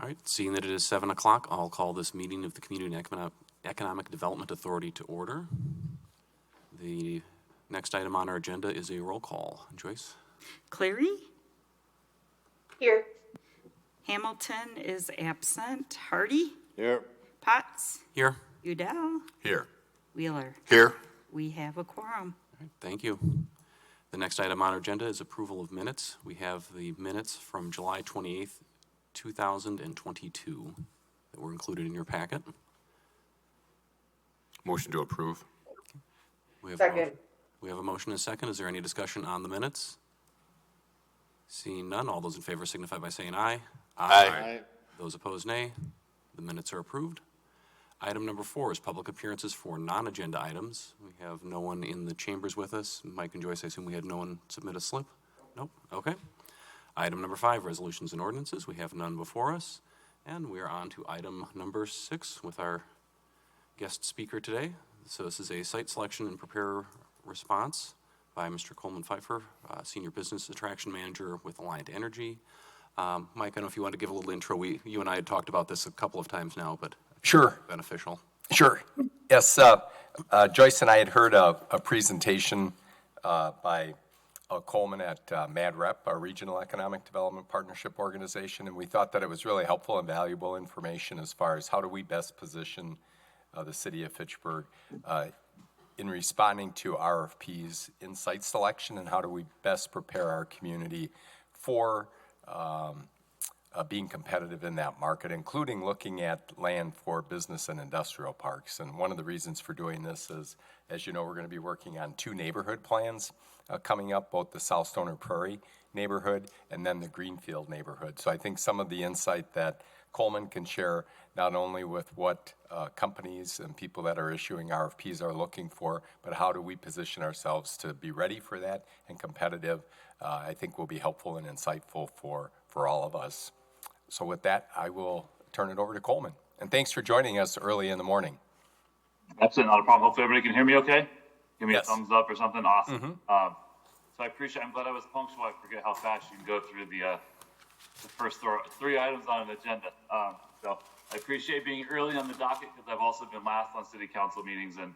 All right, seeing that it is 7 o'clock, I'll call this meeting of the Community and Economic Development Authority to order. The next item on our agenda is a roll call. Joyce? Cleary? Here. Hamilton is absent. Hardy? Here. Potts? Here. Udell? Here. Wheeler? Here. We have a quorum. All right, thank you. The next item on our agenda is approval of minutes. We have the minutes from July 28th, 2022 that were included in your packet. Motion to approve. We have Second. We have a motion and a second. Is there any discussion on the minutes? Seeing none, all those in favor signify by saying aye. Aye. Those opposed, nay. The minutes are approved. Item number 4 is public appearances for non-agenda items. We have no one in the chambers with us. Mike and Joyce, I assume we had no one submit a slip? Nope. Okay. Item number 5, resolutions and ordinances. We have none before us. And we are on to item number 6 with our guest speaker today. So this is a site selection and prepare response by Mr. Coleman Pfeiffer, Senior Business Attraction Manager with Alliant Energy. Mike, I don't know if you want to give a little intro. You and I had talked about this a couple of times now, but Sure. Beneficial. Sure. Yes, Joyce and I had heard a presentation by Coleman at MADREP, our Regional Economic Development Partnership Organization, and we thought that it was really helpful and valuable information as far as how do we best position the city of Fitchburg in responding to RFPs in site selection, and how do we best prepare our community for being competitive in that market, including looking at land for business and industrial parks. And one of the reasons for doing this is, as you know, we're going to be working on 2 neighborhood plans coming up, both the South Stoner Prairie neighborhood and then the Greenfield neighborhood. So I think some of the insight that Coleman can share, not only with what companies and people that are issuing RFPs are looking for, but how do we position ourselves to be ready for that and competitive, I think will be helpful and insightful for all of us. So with that, I will turn it over to Coleman. And thanks for joining us early in the morning. Absolutely not a problem. Hopefully everybody can hear me okay. Give me Yes. a thumbs up or something. Awesome. So I appreciate, I'm glad I was punctual. I forget how fast you can go through the first 3 items on an agenda. So I appreciate being early on the docket because I've also been last on city council meetings and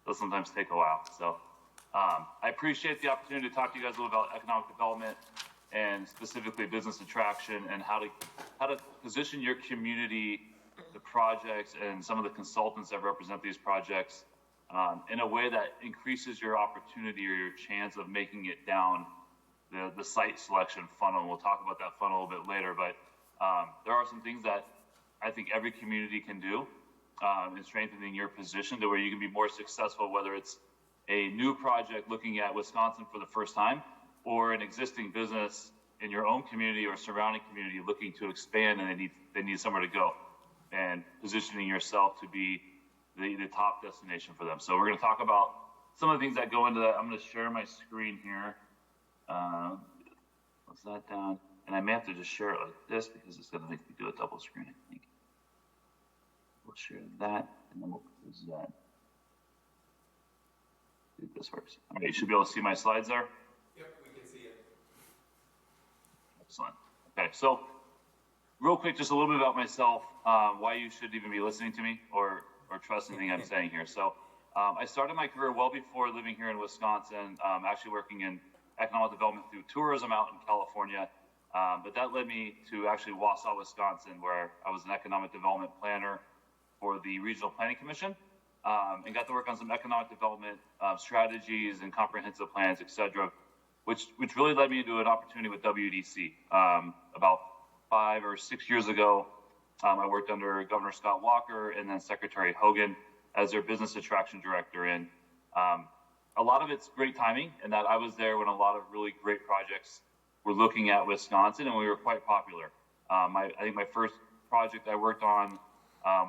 those sometimes take a while. So I appreciate the opportunity to talk to you guys a little about economic development and specifically business attraction and how to position your community, the projects, and some of the consultants that represent these projects in a way that increases your opportunity or your chance of making it down the site selection funnel. We'll talk about that funnel a little bit later, but there are some things that I think every community can do in strengthening your position to where you can be more successful, whether it's a new project looking at Wisconsin for the first time, or an existing business in your own community or surrounding community looking to expand and they need somewhere to go, and positioning yourself to be the top destination for them. So we're going to talk about some of the things that go into that. I'm going to share my screen here. What's that down? And I may have to just share it like this because it's going to make me do a double screen, I think. We'll share that, and then we'll close that. See if this works. All right, you should be able to see my slides there. Yep, we can see it. Excellent. Okay, so real quick, just a little bit about myself, why you should even be listening to me or trust anything I'm saying here. So I started my career well before living here in Wisconsin, actually working in economic development through tourism out in California. But that led me to actually Wausau, Wisconsin, where I was an economic development planner for the Regional Planning Commission, and got to work on some economic development strategies and comprehensive plans, et cetera, which really led me into an opportunity with WDC. About 5 or 6 years ago, I worked under Governor Scott Walker and then Secretary Hogan as their business attraction director. And a lot of it's great timing, and that I was there when a lot of really great projects were looking at Wisconsin, and we were quite popular. I think my first project I worked on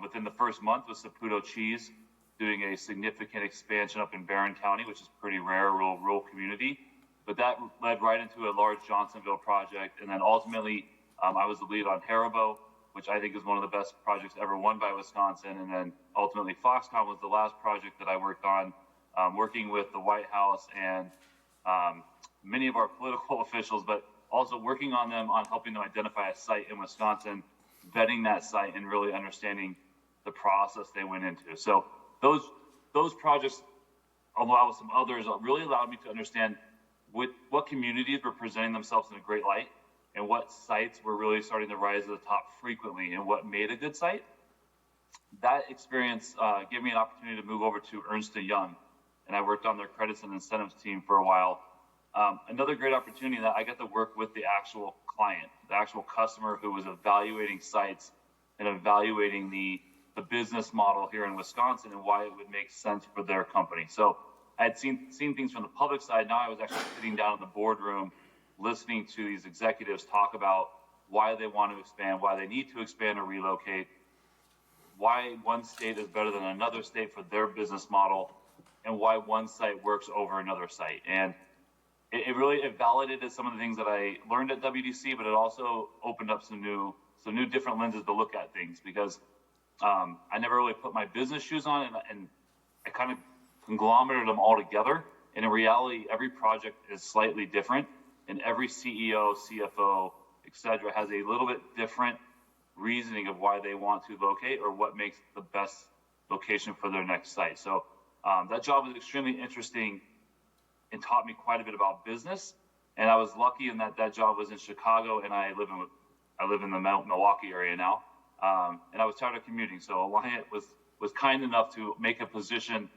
within the first month was Saputo Cheese, doing a significant expansion up in Barron County, which is pretty rare, rural community. But that led right into a large Johnsonville project. And then ultimately, I was the lead on Haribo, which I think is one of the best projects ever won by Wisconsin. And then ultimately, Foxconn was the last project that I worked on, working with the White House and many of our political officials, but also working on them on helping them identify a site in Wisconsin vetting that site and really understanding the process they went into. So those projects, along with some others, really allowed me to understand what communities were presenting themselves in a great light and what sites were really starting to rise to the top frequently and what made a good site. That experience gave me an opportunity to move over to Ernst & Young, and I worked on their credits and incentives team for a while. Another great opportunity that I got to work with the actual client, the actual customer who was evaluating sites and evaluating the business model here in Wisconsin and why it would make sense for their company. So I had seen things from the public side. Now I was actually sitting down in the boardroom, listening to these executives talk about why they want to expand, why they need to expand or relocate, why one state is better than another state for their business model, and why one site works over another site. And it really validated some of the things that I learned at WDC, but it also opened up some new different lenses to look at things, because I never really put my business shoes on, and I kind of conglomerated them all together. And in reality, every project is slightly different, and every CEO, CFO, etc., has a little bit different reasoning of why they want to locate or what makes the best location for their next site. So that job was extremely interesting and taught me quite a bit about business. And I was lucky in that job was in Chicago, and I live in the Milwaukee area now. And I was tired of commuting, so Alliant was kind enough to make a position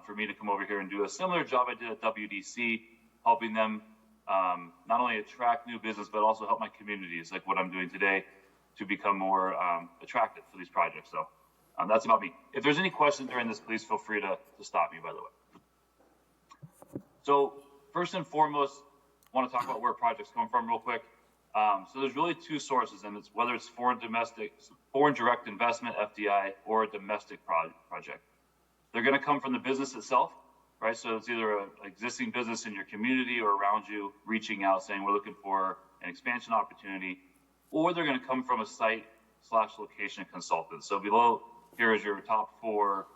for me to come over here and do a similar job I did at WDC, helping them not only attract new business, but also help my communities, like what I'm doing today, to become more attractive for these projects. So that's about me. If there's any questions during this, please feel free to stop me, by the way. So first and foremost, I want to talk about where projects come from real quick. So there's really two sources, and it's whether it's foreign direct investment, FDI, or a domestic project. They're going to come from the business itself, right? So it's either an existing business in your community or around you reaching out saying we're looking for an expansion opportunity, or they're going to come from a site/location consultant. So below here is your top 4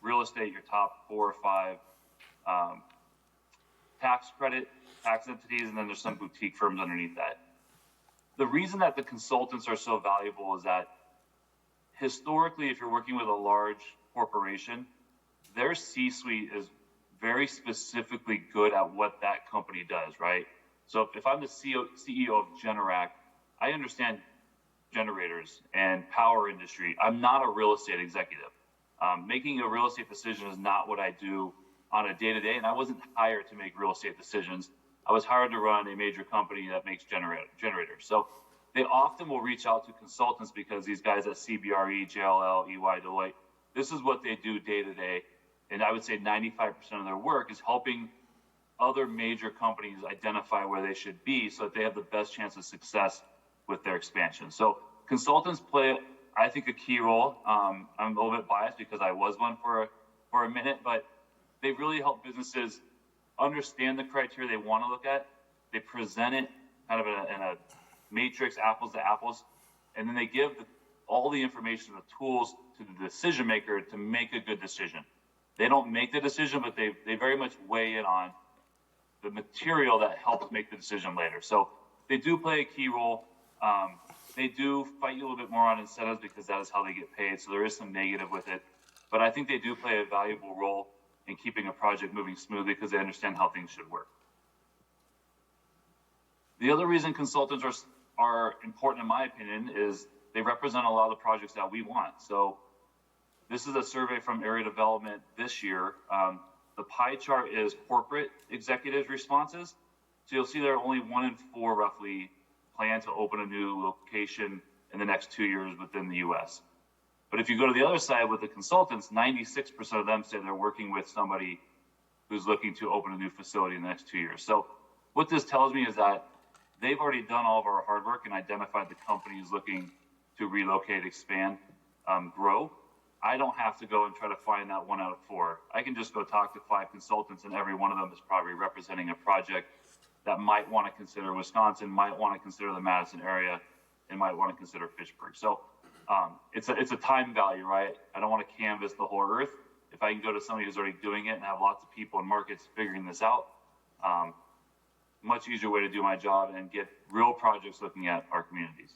real estate, your top 4 or 5 tax credit, tax entities, and then there's some boutique firms underneath that. The reason that the consultants are so valuable is that historically, if you're working with a large corporation, their C-suite is very specifically good at what that company does, right? So if I'm the CEO of Generac, I understand generators and power industry. I'm not a real estate executive. Making a real estate decision is not what I do on a day-to-day, and I wasn't hired to make real estate decisions. I was hired to run a major company that makes generators. So they often will reach out to consultants because these guys at CBRE, JLL, EY, Deloitte, this is what they do day-to-day. And I would say 95% of their work is helping other major companies identify where they should be so that they have the best chance of success with their expansion. So consultants play, I think, a key role. I'm a little bit biased because I was one for a minute, but they really help businesses understand the criteria they want to look at. They present it kind of in a matrix, apples to apples, and then they give all the information, the tools to the decision maker to make a good decision. They don't make the decision, but they very much weigh in on the material that helps make the decision later. So they do play a key role. They do fight you a little bit more on incentives because that is how they get paid. So there is some negative with it, but I think they do play a valuable role in keeping a project moving smoothly because they understand how things should work. The other reason consultants are important, in my opinion, is they represent a lot of the projects that we want. So this is a survey from Area Development this year. The pie chart is corporate executives' responses. So you'll see there are only 1 in 4 roughly plan to open a new location in the next 2 years within the U.S. But if you go to the other side with the consultants, 96% of them say they're working with somebody who's looking to open a new facility in the next 2 years. So what this tells me is that they've already done all of our hard work and identified the companies looking to relocate, expand, grow. I don't have to go and try to find that 1 out of 4. I can just go talk to 5 consultants, and every one of them is probably representing a project that might want to consider Wisconsin, might want to consider the Madison area, and might want to consider Fitchburg. So it's a time value, right? I don't want to canvas the whole earth. If I can go to somebody who's already doing it and have lots of people in markets figuring this out, much easier way to do my job and get real projects looking at our communities.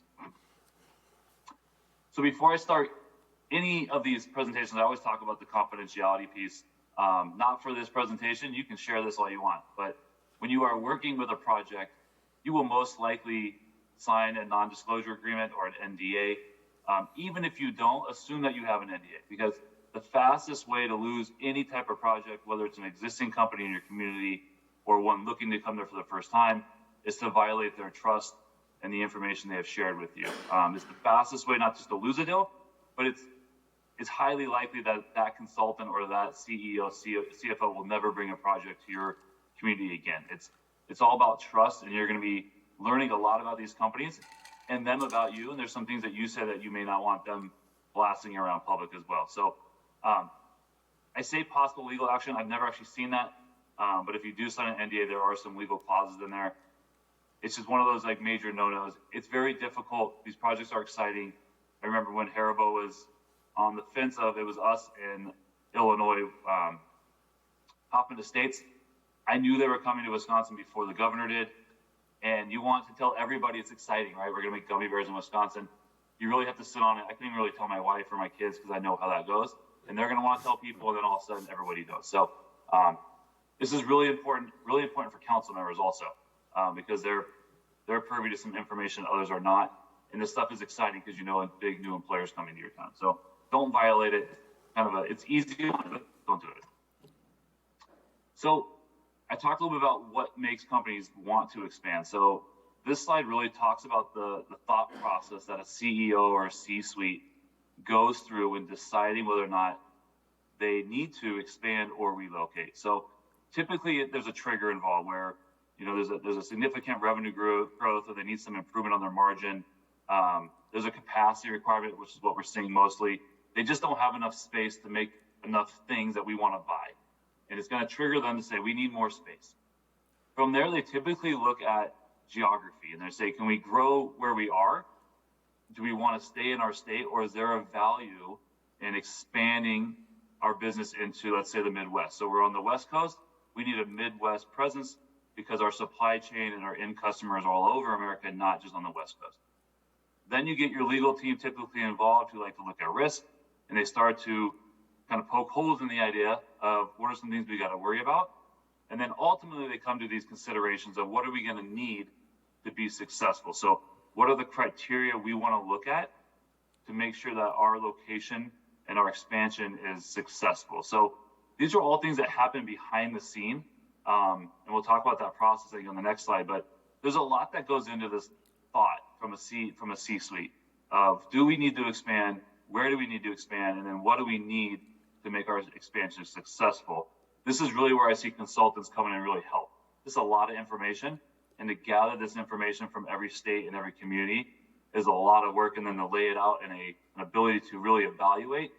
So before I start any of these presentations, I always talk about the confidentiality piece. Not for this presentation, you can share this all you want, but when you are working with a project, you will most likely sign a non-disclosure agreement or an NDA. Even if you don't, assume that you have an NDA, because the fastest way to lose any type of project, whether it's an existing company in your community or one looking to come there for the first time, is to violate their trust and the information they have shared with you. It's the fastest way not just to lose a deal, but it's highly likely that that consultant or that CEO, CFO will never bring a project to your community again. It's all about trust, and you're going to be learning a lot about these companies and them about you. And there's some things that you say that you may not want them blasting around public as well. So I say possible legal action. I've never actually seen that. But if you do sign an NDA, there are some legal clauses in there. It's just one of those like major no-nos. It's very difficult. These projects are exciting. I remember when Haribo was on the fence of, it was us in Illinois, hopping to states. I knew they were coming to Wisconsin before the governor did. And you want to tell everybody it's exciting, right? We're going to make gummy bears in Wisconsin. You really have to sit on it. I couldn't even really tell my wife or my kids because I know how that goes. And they're going to want to tell people, and then all of a sudden everybody knows. So this is really important for council members also, because they're privy to some information others are not. And this stuff is exciting because you know big new employers coming to your town. So don't violate it. It's easy, but don't do it. So I talked a little bit about what makes companies want to expand. So this slide really talks about the thought process that a CEO or a C-suite goes through when deciding whether or not they need to expand or relocate. So typically there's a trigger involved where, you know, there's a significant revenue growth, or they need some improvement on their margin. There's a capacity requirement, which is what we're seeing mostly. They just don't have enough space to make enough things that we want to buy. And it's going to trigger them to say, we need more space. From there, they typically look at geography and they say, can we grow where we are? Do we want to stay in our state, or is there a value in expanding our business into, let's say, the Midwest? So we're on the West Coast. We need a Midwest presence because our supply chain and our end customers are all over America, not just on the West Coast. Then you get your legal team typically involved who like to look at risk, and they start to kind of poke holes in the idea of what are some things we got to worry about. And then ultimately they come to these considerations of what are we going to need to be successful. So what are the criteria we want to look at to make sure that our location and our expansion is successful? So these are all things that happen behind the scene. And we'll talk about that process on the next slide, but there's a lot that goes into this thought from a C-suite of, do we need to expand? Where do we need to expand? And then what do we need to make our expansion successful? This is really where I see consultants come in and really help. This is a lot of information, and to gather this information from every state and every community is a lot of work, and then to lay it out in an ability to really evaluate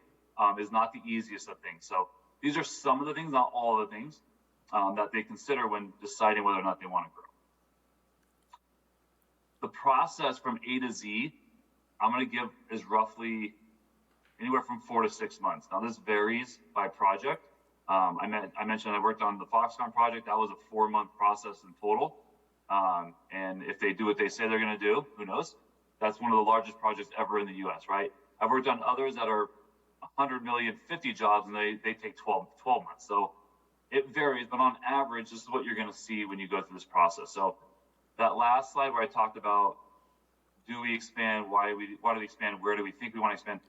is not the easiest of things. So these are some of the things, not all of the things, that they consider when deciding whether or not they want to grow. The process from A to Z, I'm going to give is roughly anywhere from 4 to 6 months. Now this varies by project. I mentioned I worked on the Foxconn project. That was a 4-month process in total. And if they do what they say they're going to do, who knows? That's one of the largest projects ever in the U.S., right? I've worked on others that are 100 million, 50 jobs, and they take 12 months. So it varies, but on average, this is what you're going to see when you go through this process. So that last slide where I talked about, do we expand? Why do we expand? Where do we think we want to expand?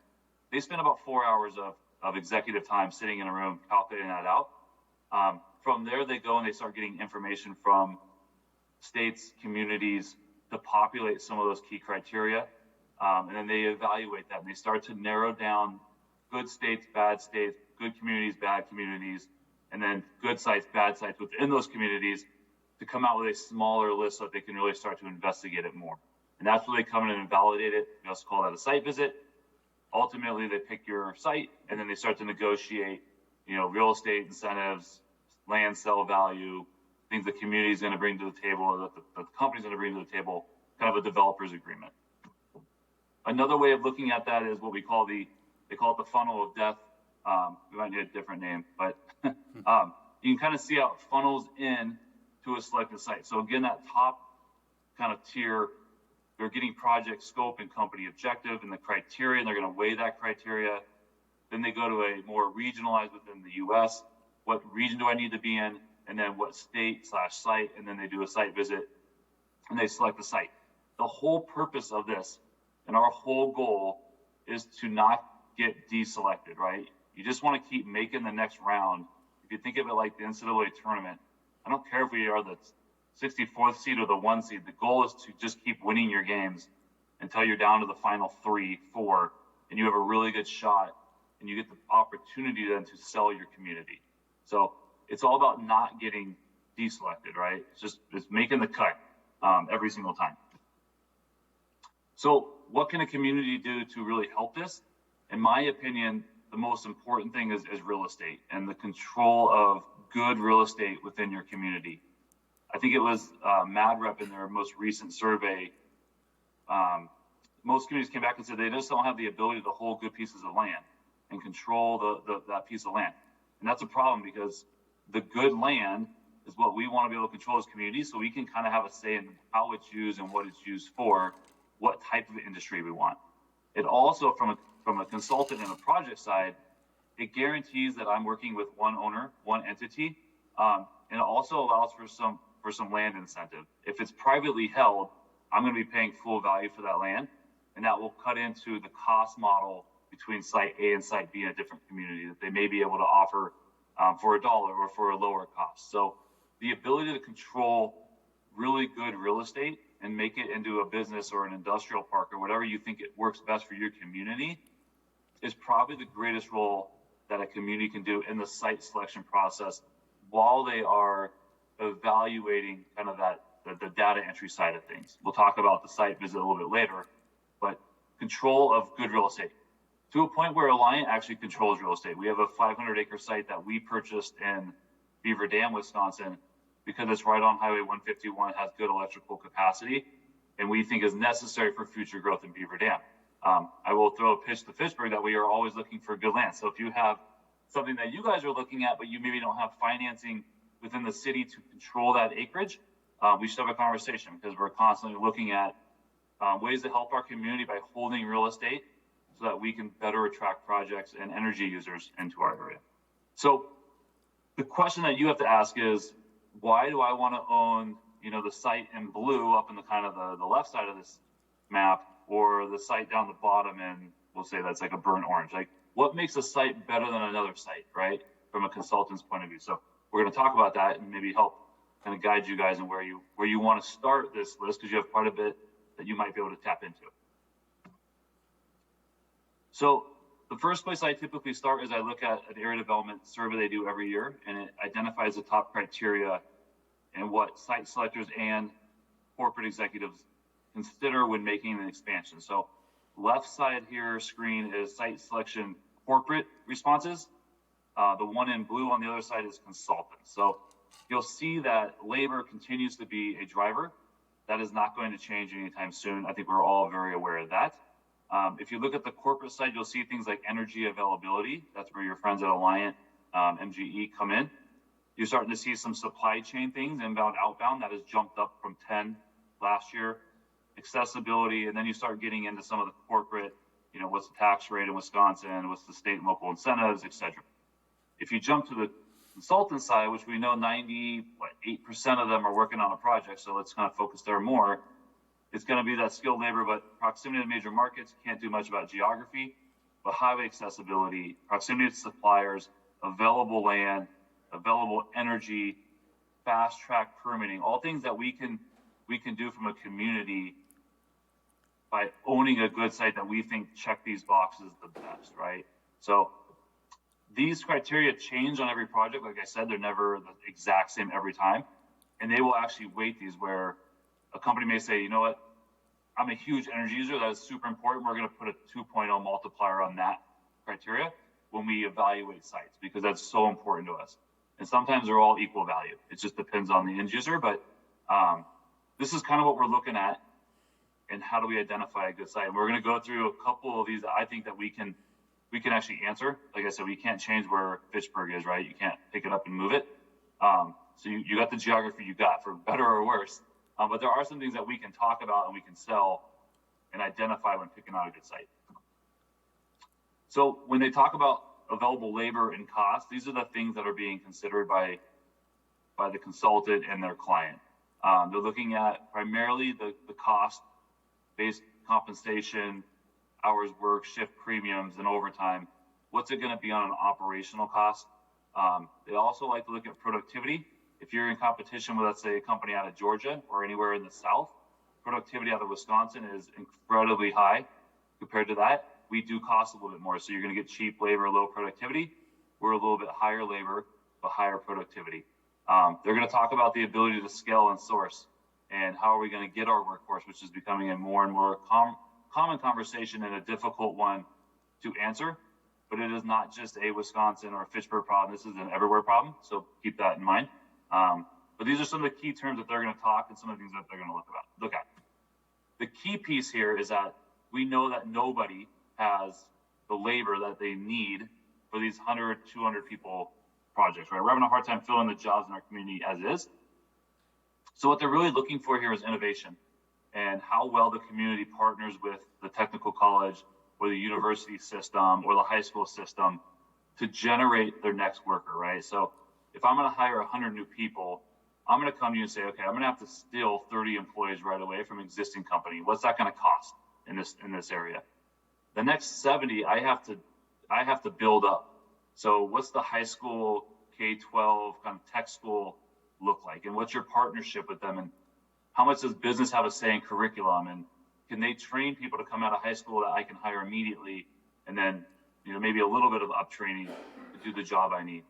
They spend about 4 hours of executive time sitting in a room calculating that out. From there, they go and they start getting information from states, communities to populate some of those key criteria. And then they evaluate that, and they start to narrow down good states, good communities, bad communities, and then good sites, bad sites within those communities to come out with a smaller list so that they can really start to investigate it more. And that's where they come in and validate it. We also call that a site visit. Ultimately, they pick your site, and then they start to negotiate, real estate incentives, land sell value, things the community is going to bring to the table, that the company's going to bring to the table, kind of a developer's agreement. Another way of looking at that is what they call it the funnel of death. We might need a different name, but you can kind of see how it funnels in to a selected site. So again, that top kind of tier They're getting project scope and company objective and the criteria, and they're going to weigh that criteria. Then they go to a more regionalized within the U.S. What region do I need to be in? And then what state/site, and then they do a site visit and they select the site. The whole purpose of this and our whole goal is to not get deselected, right? You just want to keep making the next round. If you think of it like the NCAA tournament, I don't care if we are the 64th seed or the 1 seed. The goal is to just keep winning your games until you're down to the final 3, 4, and you have a really good shot and you get the opportunity then to sell your community. So it's all about not getting deselected, right? It's making the cut every single time. So what can a community do to really help this? In my opinion, the most important thing is real estate and the control of good real estate within your community. I think it was MadRep in their most recent survey. Most communities came back and said they just don't have the ability to hold good pieces of land and control that piece of land. And that's a problem because the good land is what we want to be able to control as communities, so we can kind of have a say in how it's used and what it's used for, what type of industry we want. It also, from a consultant and a project side, it guarantees that I'm working with one owner, one entity, and it also allows for some land incentive. If it's privately held, I'm going to be paying full value for that land, and that will cut into the cost model between site A and site B in a different community that they may be able to offer for $1 or for a lower cost. So the ability to control really good real estate and make it into a business or an industrial park or whatever you think it works best for your community is probably the greatest role that a community can do in the site selection process while they are evaluating kind of the data entry side of things. We'll talk about the site visit a little bit later, but control of good real estate to a point where Alliant actually controls real estate. We have a 500-acre site that we purchased in Beaver Dam, Wisconsin, because it's right on Highway 151, has good electrical capacity, and we think is necessary for future growth in Beaver Dam. I will throw a pitch to Fitchburg that we are always looking for good land. So if you have something that you guys are looking at, but you maybe don't have financing within the city to control that acreage, we should have a conversation because we're constantly looking at ways to help our community by holding real estate so that we can better attract projects and energy users into our area. So the question that you have to ask is, why do I want to own, the site in blue up in the kind of the left side of this map, or the site down the bottom and we'll say that's like a burnt orange? Like, what makes a site better than another site, right? From a consultant's point of view. So we're going to talk about that and maybe help kind of guide you guys in where you want to start this list, because you have quite a bit that you might be able to tap into. So the first place I typically start is I look at an area development survey they do every year, and it identifies the top criteria and what site selectors and corporate executives consider when making an expansion. So left side here screen is site selection corporate responses. The one in blue on the other side is consultants. So you'll see that labor continues to be a driver. That is not going to change anytime soon. I think we're all very aware of that. If you look at the corporate side, you'll see things like energy availability. That's where your friends at Alliant, MGE come in. You're starting to see some supply chain things, inbound, outbound, that has jumped up from 10 last year. Accessibility, and then you start getting into some of the corporate, what's the tax rate in Wisconsin, what's the state and local incentives, et cetera. If you jump to the consultant side, which we know 98% of them are working on a project, so let's kind of focus there more. It's going to be that skilled labor, but proximity to major markets, can't do much about geography, but highway accessibility, proximity to suppliers, available land, available energy, fast track permitting, all things that we can do from a community by owning a good site that we think check these boxes the best, right? So these criteria change on every project. Like I said, they're never the exact same every time. And they will actually weight these where a company may say, you know what, I'm a huge energy user. That is super important. We're going to put a 2.0 multiplier on that criteria when we evaluate sites, because that's so important to us. And sometimes they're all equal value. It just depends on the end user. But this is kind of what we're looking at, and how do we identify a good site. And we're going to go through a couple of these that I think that we can actually answer. Like I said, we can't change where Fitchburg is, right? You can't pick it up and move it. So you got the geography you got, for better or worse. But there are some things that we can talk about and we can sell and identify when picking out a good site. So when they talk about available labor and cost, these are the things that are being considered by the consultant and their client. They're looking at primarily the cost-based compensation, hours worked, shift premiums, and overtime. What's it going to be on an operational cost? They also like to look at productivity. If you're in competition with, let's say, a company out of Georgia or anywhere in the South, productivity out of Wisconsin is incredibly high compared to that. We do cost a little bit more. So you're going to get cheap labor, low productivity. We're a little bit higher labor, but higher productivity. They're going to talk about the ability to scale and source and how are we going to get our workforce, which is becoming a more and more common conversation and a difficult one to answer. But it is not just a Wisconsin or a Fitchburg problem. This is an everywhere problem. So keep that in mind. But these are some of the key terms that they're going to talk and some of the things that they're going to look at. The key piece here is that we know that nobody has the labor that they need for these 100, 200 people projects, right? We're having a hard time filling the jobs in our community as is. So what they're really looking for here is innovation and how well the community partners with the technical college or the university system or the high school system to generate their next worker, right? So if I'm going to hire 100 new people, I'm going to come to you and say, okay, I'm going to have to steal 30 employees right away from an existing company. What's that going to cost in this area? The next 70, I have to build up. So what's the high school K-12 kind of tech school look like? And what's your partnership with them? And how much does business have a say in curriculum? And can they train people to come out of high school that I can hire immediately? And then, maybe a little bit of up training to do the job I need.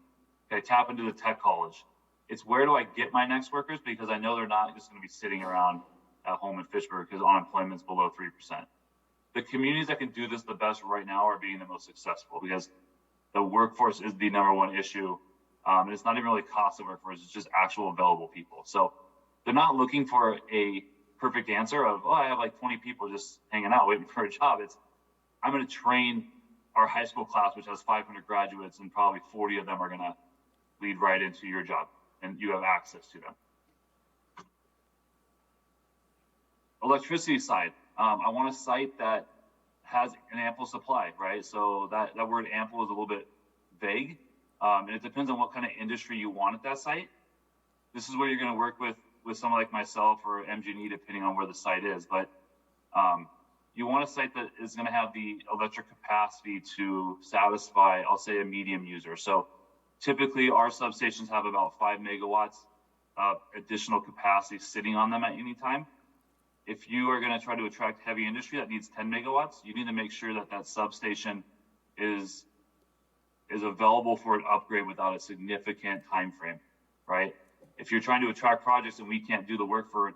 Okay, tap into the tech college. It's where do I get my next workers? Because I know they're not just going to be sitting around at home in Fitchburg because unemployment's below 3%. The communities that can do this the best right now are being the most successful because the workforce is the number one issue. And it's not even really cost of workforce, it's just actual available people. So they're not looking for a perfect answer of, I have like 20 people just hanging out waiting for a job. It's, I'm going to train our high school class, which has 500 graduates, and probably 40 of them are going to lead right into your job, and you have access to them. Electricity side. I want a site that has an ample supply, right? So that word ample is a little bit vague. And it depends on what kind of industry you want at that site. This is where you're going to work with someone like myself or MG&E, depending on where the site is. But you want a site that is going to have the electric capacity to satisfy, I'll say, a medium user. So typically our substations have about 5 megawatts of additional capacity sitting on them at any time. If you are going to try to attract heavy industry that needs 10 megawatts, you need to make sure that substation is available for an upgrade without a significant time frame, right? If you're trying to attract projects and we can't do the work for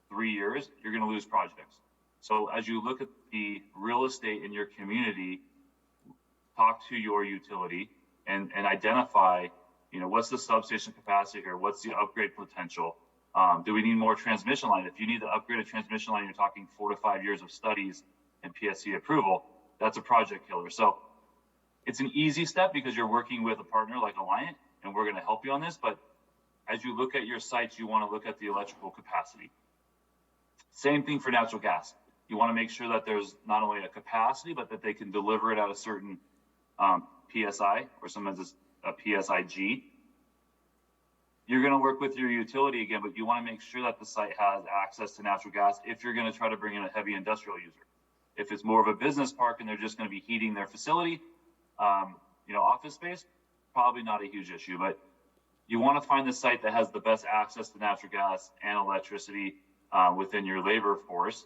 3 years, you're going to lose projects. So as you look at the real estate in your community, talk to your utility and identify, what's the substation capacity here? What's the upgrade potential? Do we need more transmission line? If you need to upgrade a transmission line, you're talking 4 to 5 years of studies and PSC approval. That's a project killer. So it's an easy step because you're working with a partner like Alliant, and we're going to help you on this. But as you look at your sites, you want to look at the electrical capacity. Same thing for natural gas. You want to make sure that there's not only a capacity, but that they can deliver it at a certain PSI, or sometimes it's a PSIG. You're going to work with your utility again, but you want to make sure that the site has access to natural gas if you're going to try to bring in a heavy industrial user. If it's more of a business park and they're just going to be heating their facility, office space, probably not a huge issue. But you want to find the site that has the best access to natural gas and electricity within your labor force,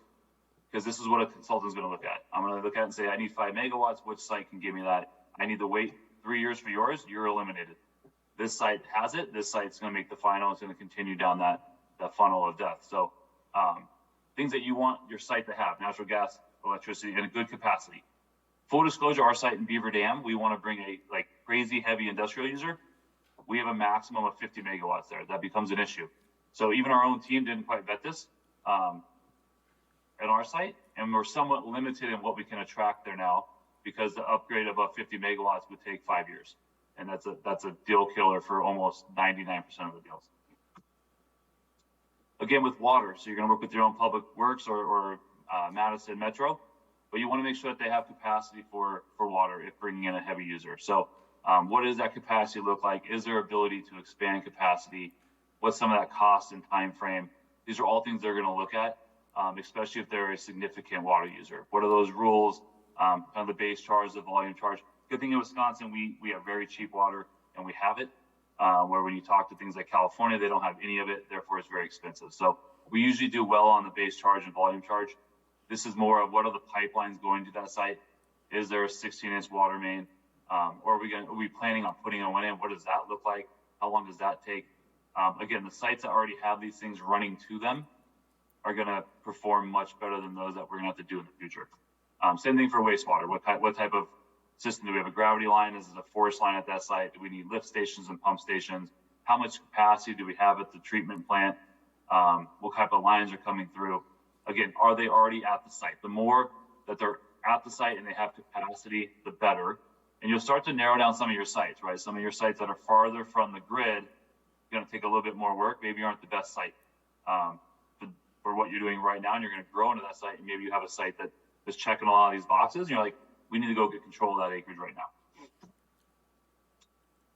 because this is what a consultant is going to look at. I'm going to look at and say, I need 5 megawatts. Which site can give me that? I need to wait 3 years for yours. You're eliminated. This site has it. This site's going to make the final. It's going to continue down that funnel of death. So things that you want your site to have: natural gas, electricity, and a good capacity. Full disclosure, our site in Beaver Dam, we want to bring a crazy heavy industrial user. We have a maximum of 50 megawatts there. That becomes an issue. So even our own team didn't quite vet this at our site, and we're somewhat limited in what we can attract there now because the upgrade above 50 megawatts would take 5 years. And that's a deal killer for almost 99% of the deals. Again, with water, so you're going to work with your own public works or Madison Metro, but you want to make sure that they have capacity for water if bringing in a heavy user. So what does that capacity look like? Is there ability to expand capacity? What's some of that cost and time frame? These are all things they're going to look at, especially if they're a significant water user. What are those rules? Kind of the base charge, the volume charge. Good thing in Wisconsin, we have very cheap water, and we have it. Where when you talk to things like California, they don't have any of it, therefore it's very expensive. So we usually do well on the base charge and volume charge. This is more of what are the pipelines going to that site? Is there a 16-inch water main? Or are we planning on putting one in? What does that look like? How long does that take? Again, the sites that already have these things running to them are going to perform much better than those that we're going to have to do in the future. Same thing for wastewater. What type of system? Do we have a gravity line? Is it a force line at that site? Do we need lift stations and pump stations? How much capacity do we have at the treatment plant? What type of lines are coming through? Again, are they already at the site? The more that they're at the site and they have capacity, the better. And you'll start to narrow down some of your sites, right? Some of your sites that are farther from the grid, going to take a little bit more work. Maybe you aren't the best site for what you're doing right now, and you're going to grow into that site. And maybe you have a site that is checking a lot of these boxes. And you're like, we need to go get control of that acreage right now.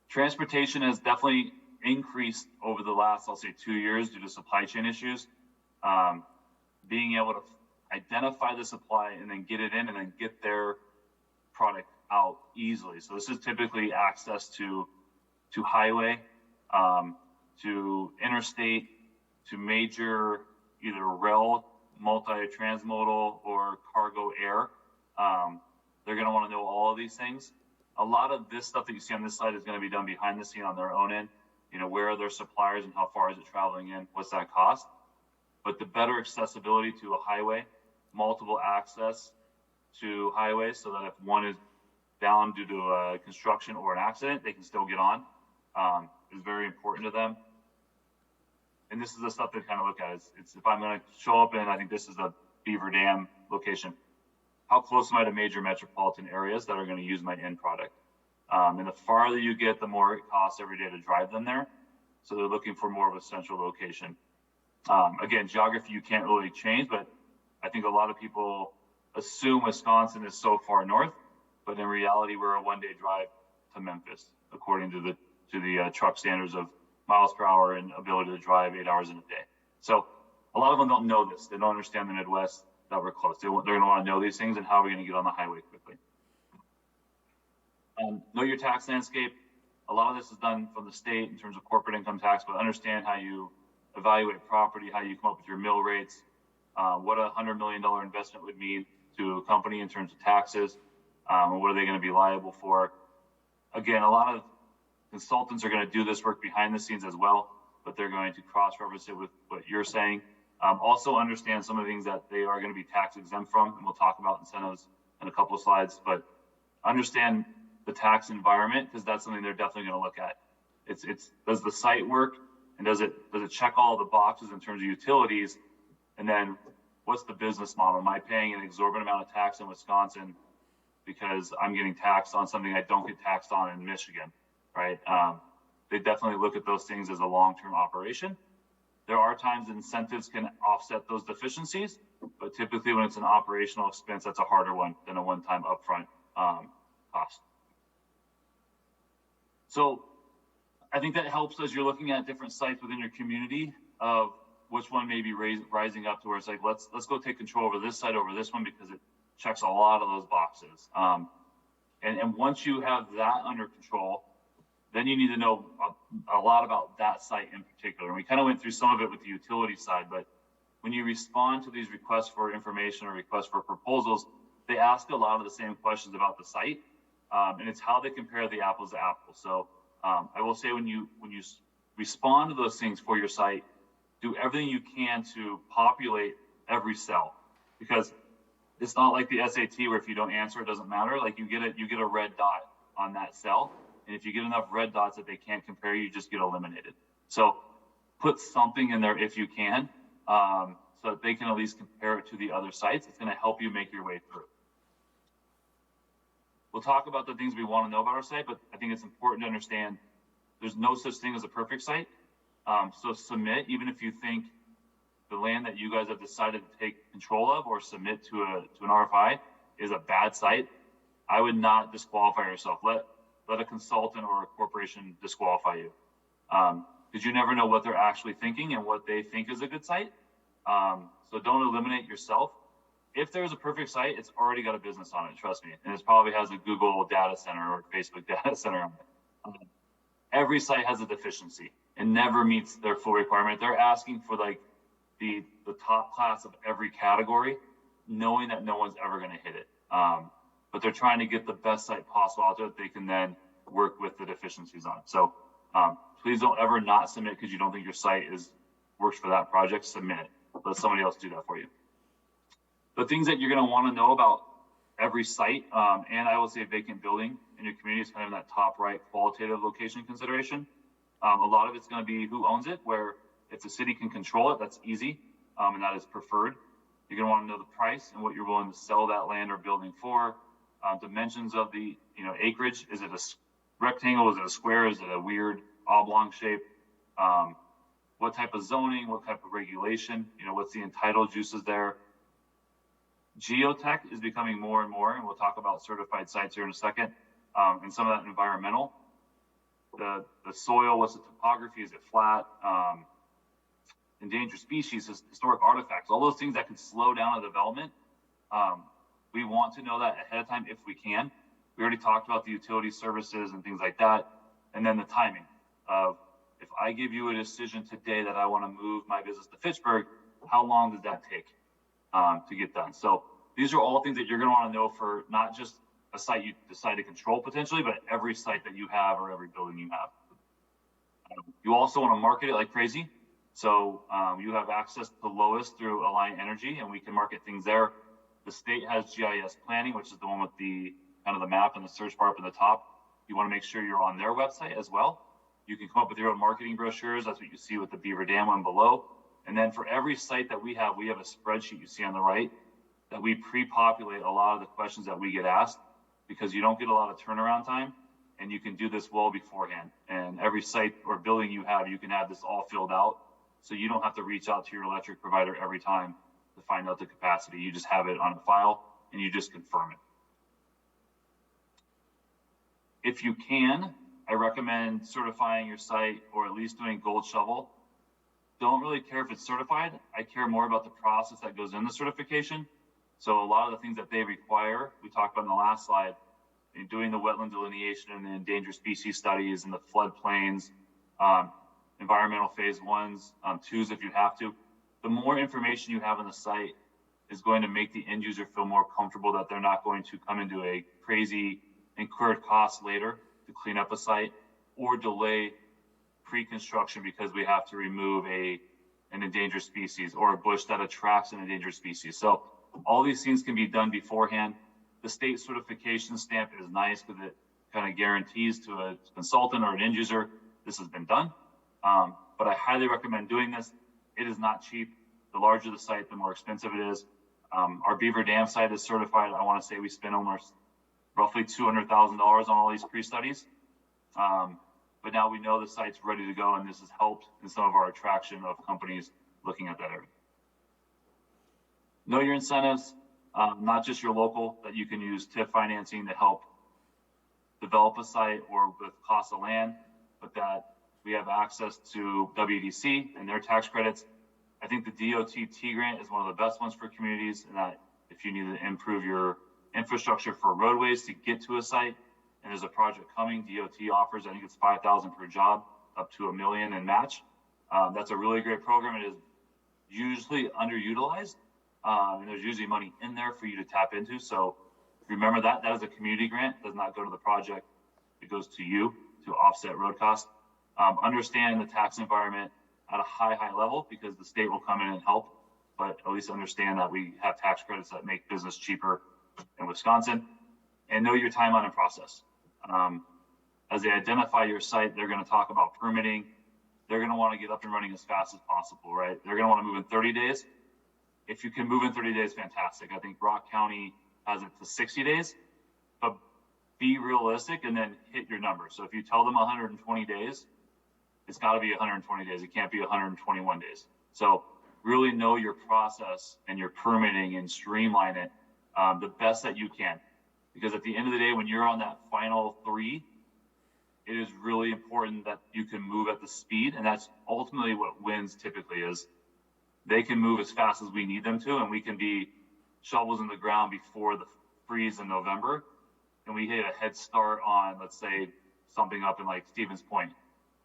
Transportation has definitely increased over the last, I'll say, 2 years due to supply chain issues. Being able to identify the supply and then get it in and then get their product out easily. So this is typically access to highway, to interstate, to major either rail, multi-transmodal, or cargo air. They're going to want to know all of these things. A lot of this stuff that you see on this slide is going to be done behind the scene on their own end. You know, where are their suppliers and how far is it traveling in? What's that cost? But the better accessibility to a highway, multiple access to highways so that if one is down due to construction or an accident, they can still get on, is very important to them. And this is the stuff they kind of look at. It's if I'm going to show up in, I think this is a Beaver Dam location. How close am I to major metropolitan areas that are going to use my end product? And the farther you get, the more it costs every day to drive them there. So they're looking for more of a central location. Again, geography you can't really change, but I think a lot of people assume Wisconsin is so far north, but in reality, we're a one-day drive to Memphis, according to the truck standards of miles per hour and ability to drive 8 hours in a day. So a lot of them don't know this. They don't understand the Midwest, that we're close. They're going to want to know these things and how we're going to get on the highway quickly. Know your tax landscape. A lot of this is done from the state in terms of corporate income tax, but understand how you evaluate property, how you come up with your mill rates, what a $100 million investment would mean to a company in terms of taxes, and what are they going to be liable for. Again, a lot of consultants are going to do this work behind the scenes as well, but they're going to cross-reference it with what you're saying. Also understand some of the things that they are going to be tax exempt from, and we'll talk about incentives in a couple of slides, but understand the tax environment, because that's something they're definitely going to look at. It's does the site work, and does it check all the boxes in terms of utilities, and then what's the business model? Am I paying an exorbitant amount of tax in Wisconsin because I'm getting taxed on something I don't get taxed on in Michigan, right? They definitely look at those things as a long-term operation. There are times incentives can offset those deficiencies, but typically when it's an operational expense, that's a harder one than a one-time upfront cost. So I think that helps as you're looking at different sites within your community of which one may be rising up to where it's like, let's go take control over this site over this one because it checks a lot of those boxes. And once you have that under control, then you need to know a lot about that site in particular. And we kind of went through some of it with the utility side, but when you respond to these requests for information or requests for proposals, they ask a lot of the same questions about the site. And it's how they compare the apples to apples. So I will say when you respond to those things for your site, do everything you can to populate every cell, because it's not like the SAT where if you don't answer, it doesn't matter. Like you get a red dot on that cell. And if you get enough red dots that they can't compare, you just get eliminated. So put something in there if you can, so that they can at least compare it to the other sites. It's going to help you make your way through. We'll talk about the things we want to know about our site, but I think it's important to understand there's no such thing as a perfect site. So submit, even if you think the land that you guys have decided to take control of or submit to an RFI is a bad site, I would not disqualify yourself. Let a consultant or a corporation disqualify you. Because you never know what they're actually thinking and what they think is a good site. So don't eliminate yourself. If there's a perfect site, it's already got a business on it, trust me. And it probably has a Google data center or Facebook data center on it. Every site has a deficiency and never meets their full requirement. They're asking for like the top class of every category, knowing that no one's ever going to hit it. But they're trying to get the best site possible out there that they can then work with the deficiencies on. So please don't ever not submit because you don't think your site works for that project. Submit. Let somebody else do that for you. The things that you're going to want to know about every site, and I would say vacant building in your community is kind of in that top right qualitative location consideration. A lot of it's going to be who owns it, where if the city can control it, that's easy, and that is preferred. You're going to want to know the price and what you're willing to sell that land or building for. Dimensions of the acreage. Is it a rectangle? Is it a square? Is it a weird oblong shape? What type of zoning? What type of regulation? What's the entitled juices there? Geotech is becoming more and more, and we'll talk about certified sites here in a second, and some of that environmental. The soil, what's the topography? Is it flat? Endangered species, historic artifacts, all those things that can slow down a development. We want to know that ahead of time if we can. We already talked about the utility services and things like that. And then the timing of, if I give you a decision today that I want to move my business to Fitchburg, how long does that take to get done? So these are all things that you're going to want to know for not just a site you decide to control potentially, but every site that you have or every building you have. You also want to market it like crazy. So you have access to the lowest through Alliant Energy, and we can market things there. The state has GIS Planning, which is the one with the kind of the map and the search bar up in the top. You want to make sure you're on their website as well. You can come up with your own marketing brochures. That's what you see with the Beaver Dam one below. And then for every site that we have a spreadsheet you see on the right that we pre-populate a lot of the questions that we get asked, because you don't get a lot of turnaround time, and you can do this well beforehand. And every site or building you can have this all filled out, so you don't have to reach out to your electric provider every time to find out the capacity. You just have it on a file and you just confirm it. If you can, I recommend certifying your site or at least doing gold shovel. Don't really care if it's certified. I care more about the process that goes in the certification. So a lot of the things that they require, we talked about in the last slide, in doing the wetland delineation and the endangered species studies and the floodplains, environmental phase 1s, 2s if you have to. The more information you have on the site is going to make the end user feel more comfortable that they're not going to come into a crazy incurred cost later to clean up a site or delay pre-construction because we have to remove an endangered species or a bush that attracts an endangered species. So all these things can be done beforehand. The state certification stamp is nice because it kind of guarantees to a consultant or an end user this has been done. But I highly recommend doing this. It is not cheap. The larger the site, the more expensive it is. Our Beaver Dam site is certified. I want to say we spent almost roughly $200,000 on all these pre-studies. But now we know the site's ready to go, and this has helped in some of our attraction of companies looking at that area. Know your incentives, not just your local, that you can use TIF financing to help develop a site or with cost of land, but that we have access to WDC and their tax credits. I think the DOT T grant is one of the best ones for communities, and that if you need to improve your infrastructure for roadways to get to a site, and there's a project coming, DOT offers, I think it's $5,000 per job, up to $1 million in match. That's a really great program. It is usually underutilized, and there's usually money in there for you to tap into. So remember that is a community grant. It does not go to the project. It goes to you to offset road costs. Understand the tax environment at a high level because the state will come in and help, but at least understand that we have tax credits that make business cheaper in Wisconsin. And know your timeline and process. As they identify your site, they're going to talk about permitting. They're going to want to get up and running as fast as possible, right? They're going to want to move in 30 days. If you can move in 30 days, fantastic. I think Rock County has it to 60 days, but be realistic and then hit your numbers. So if you tell them 120 days, it's got to be 120 days. It can't be 121 days. So really know your process and your permitting and streamline it the best that you can. Because at the end of the day, when you're on that final 3, it is really important that you can move at the speed, and that's ultimately what wins typically is they can move as fast as we need them to, and we can be shovels in the ground before the freeze in November, and we hit a head start on, let's say, something up in like Stevens Point,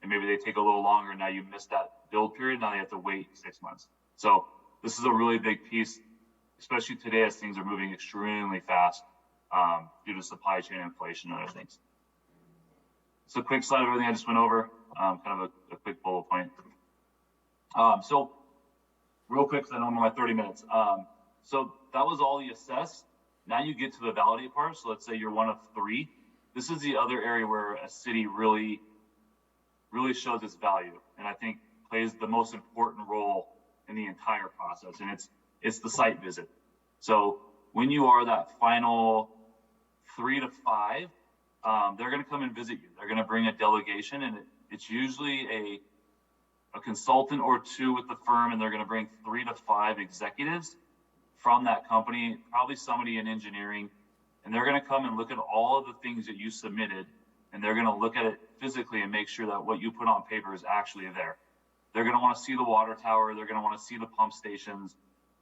and maybe they take a little longer. Now you missed that build period. Now they have to wait 6 months. So this is a really big piece, especially today as things are moving extremely fast due to supply chain inflation and other things. It's a quick slide of everything I just went over, kind of a quick bullet point. So real quick, because I know I'm on my 30 minutes. So that was all the assess. Now you get to the validate part. So let's say you're one of 3. This is the other area where a city really shows its value, and I think plays the most important role in the entire process, and it's the site visit. So when you are that final 3 to 5, they're going to come and visit you. They're going to bring a delegation, and it's usually a consultant or 2 with the firm, and they're going to bring 3 to 5 executives from that company, probably somebody in engineering, and they're going to come and look at all of the things that you submitted, and they're going to look at it physically and make sure that what you put on paper is actually there. They're going to want to see the water tower. They're going to want to see the pump stations.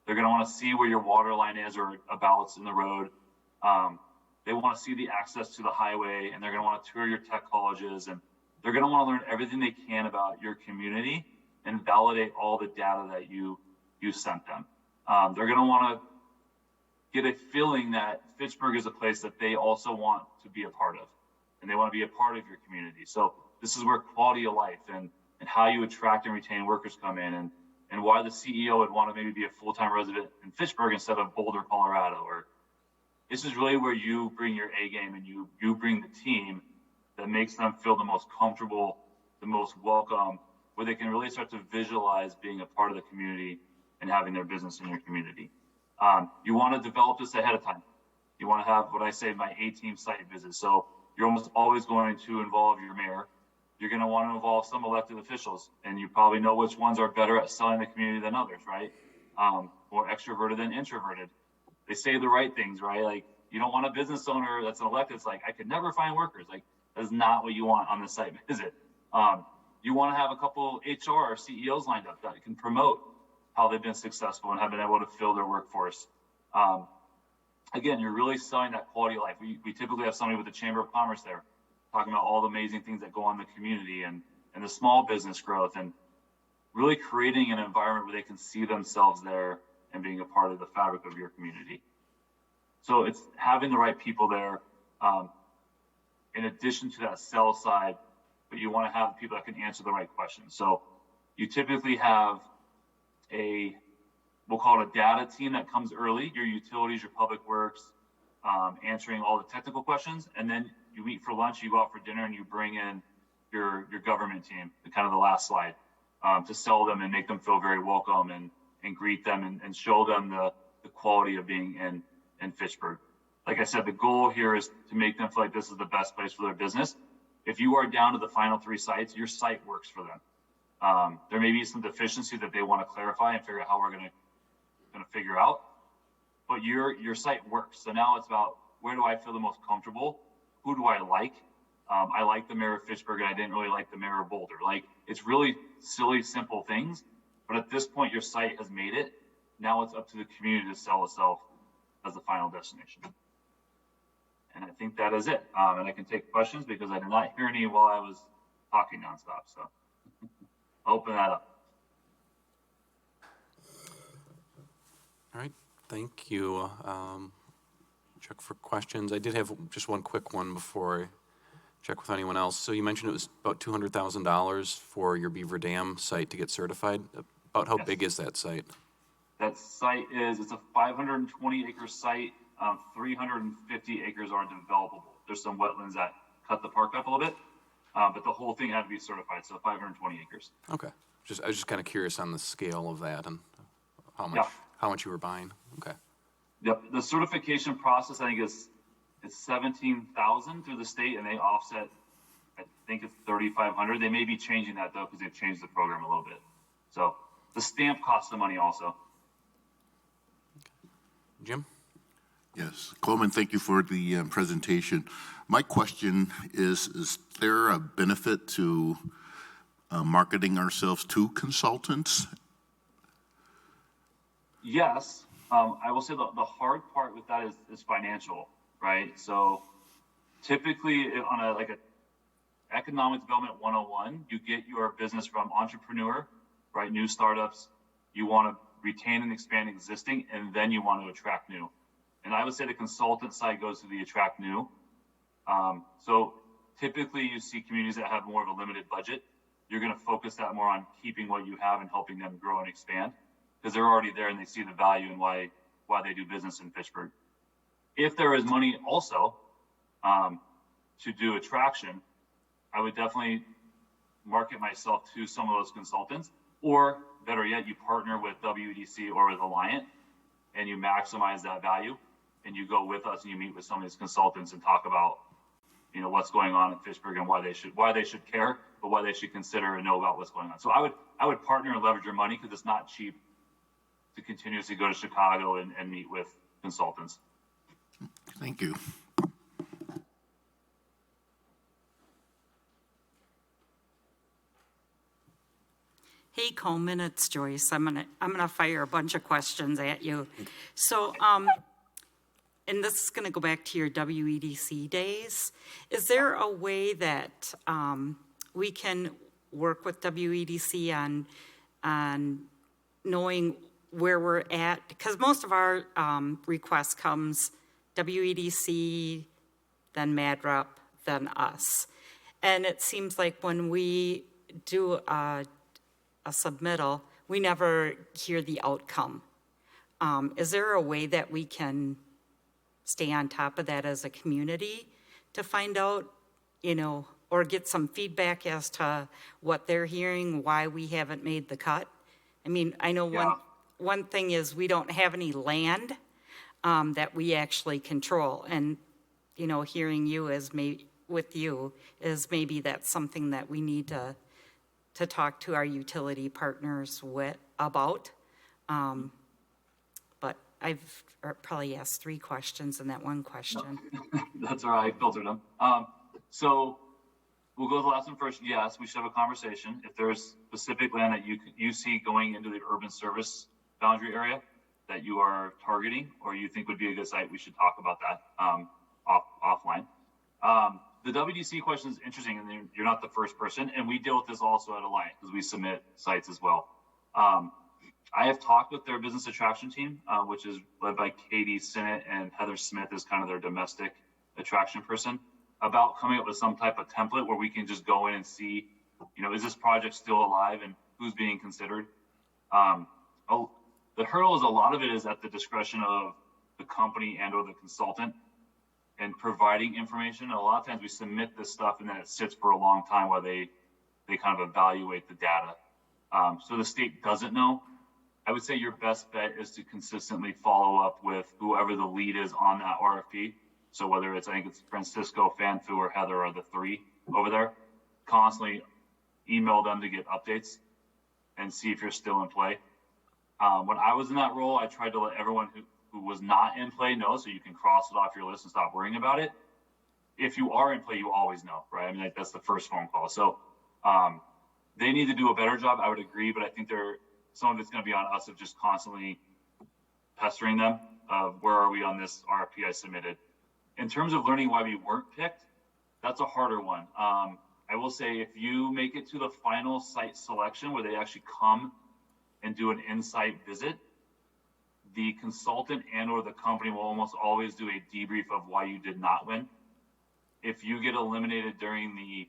They're going to want to see where your water line is or abouts in the road. They want to see the access to the highway, and they're going to want to tour your tech colleges, and they're going to want to learn everything they can about your community and validate all the data that you sent them. They're going to want to get a feeling that Fitchburg is a place that they also want to be a part of, and they want to be a part of your community. So this is where quality of life and how you attract and retain workers come in, and why the CEO would want to maybe be a full-time resident in Fitchburg instead of Boulder, Colorado. Or this is really where you bring your A game and you bring the team that makes them feel the most comfortable, the most welcome, where they can really start to visualize being a part of the community and having their business in your community. You want to develop this ahead of time. You want to have what I say, my A-team site visits. So you're almost always going to involve your mayor. You're going to want to involve some elected officials, and you probably know which ones are better at selling the community than others, right? More extroverted than introverted. They say the right things, right? Like, you don't want a business owner that's an elected. It's like, I could never find workers. Like, that's not what you want on the site visit. You want to have a couple HR or CEOs lined up that can promote how they've been successful and have been able to fill their workforce. Again, you're really selling that quality of life. We typically have somebody with the Chamber of Commerce there talking about all the amazing things that go on in the community and the small business growth, and really creating an environment where they can see themselves there and being a part of the fabric of your community. So it's having the right people there, in addition to that sales side, but you want to have people that can answer the right questions. So you typically have we'll call it a data team that comes early, your utilities, your public works, answering all the technical questions, and then you meet for lunch, you go out for dinner, and you bring in your government team, kind of the last slide, to sell them and make them feel very welcome and greet them and show them the quality of being in Fitchburg. Like I said, the goal here is to make them feel like this is the best place for their business. If you are down to the final 3 sites, your site works for them. There may be some deficiency that they want to clarify and figure out how we're going to figure out, but your site works. So now it's about, where do I feel the most comfortable? Who do I like? I like the mayor of Fitchburg, and I didn't really like the mayor of Boulder. Like, it's really silly, simple things, but at this point, your site has made it. Now it's up to the community to sell itself as the final destination. And I think that is it. And I can take questions because I did not hear any while I was talking nonstop. So I'll open that up. All right, thank you. Check for questions. I did have just one quick one before I check with anyone else. So you mentioned it was about $200,000 for your Beaver Dam site to get certified. About how big is that site? That site it's a 520-acre site. 350 acres are developable. There's some wetlands that cut the park up a little bit, but the whole thing had to be certified, so 520 acres. Okay. I was just kind of curious on the scale of that and how much you were buying. Okay. Yep. The certification process, I think, it's $17,000 through the state, and they offset, I think it's $3,500. They may be changing that though, because they've changed the program a little bit. So The stamp costs the money also. Jim? Yes, Coleman, thank you for the presentation. My question is there a benefit to marketing ourselves to consultants? Yes, I will say the hard part with that is financial, right? So typically on a economic development 101, you get your business from entrepreneur, right? New startups. You want to retain and expand existing, and then you want to attract new. And I would say the consultant side goes to the attract new. So typically you see communities that have more of a limited budget. You're going to focus that more on keeping what you have and helping them grow and expand because they're already there and they see the value and why they do business in Fitchburg. If there is money also to do attraction, I would definitely market myself to some of those consultants, or better yet, you partner with WEDC or with Alliant and you maximize that value and you go with us and you meet with some of these consultants and talk about, what's going on in Fitchburg and why they should care, but why they should consider and know about what's going on. So I would partner and leverage your money because it's not cheap to continuously go to Chicago and meet with consultants. Thank you. Hey Coleman, it's Joyce. I'm gonna fire a bunch of questions at you. So, and this is gonna go back to your WEDC days. Is there a way that we can work with WEDC on knowing where we're at? Because most of our requests comes WEDC, then MadRep, then us. And it seems like when we do a submittal, we never hear the outcome. Is there a way that we can stay on top of that as a community to find out, or get some feedback as to what they're hearing, why we haven't made the cut? I mean, I know one thing is we don't have any land that we actually control. And, hearing you with you is maybe that's something that we need to talk to our utility partners about. But I've probably asked 3 questions in that one question. That's all right, I filtered them. So we'll go to the last one first. Yes, we should have a conversation. If there's specific land that you see going into the urban service boundary area that you are targeting or you think would be a good site, we should talk about that offline. The WDC question is interesting, and you're not the first person, and we deal with this also at Alliant because we submit sites as well. I have talked with their business attraction team, which is led by Katie Sinnott, and Heather Smith is kind of their domestic attraction person, about coming up with some type of template where we can just go in and see, is this project still alive and who's being considered? The hurdle is a lot of it is at the discretion of the company and or the consultant and providing information. And a lot of times we submit this stuff and then it sits for a long time while they kind of evaluate the data. So the state doesn't know. I would say your best bet is to consistently follow up with whoever the lead is on that RFP. So whether I think it's Francisco, Fanfu, or Heather are the 3 over there, constantly email them to get updates and see if you're still in play. When I was in that role, I tried to let everyone who was not in play know, so you can cross it off your list and stop worrying about it. If you are in play, you always know, right? I mean, that's the first phone call. So they need to do a better job, I would agree, but I think some of it's going to be on us of just constantly pestering them of where are we on this RFP I submitted. In terms of learning why we weren't picked, that's a harder one. I will say if you make it to the final site selection where they actually come and do an in-site visit, the consultant and or the company will almost always do a debrief of why you did not win. If you get eliminated during the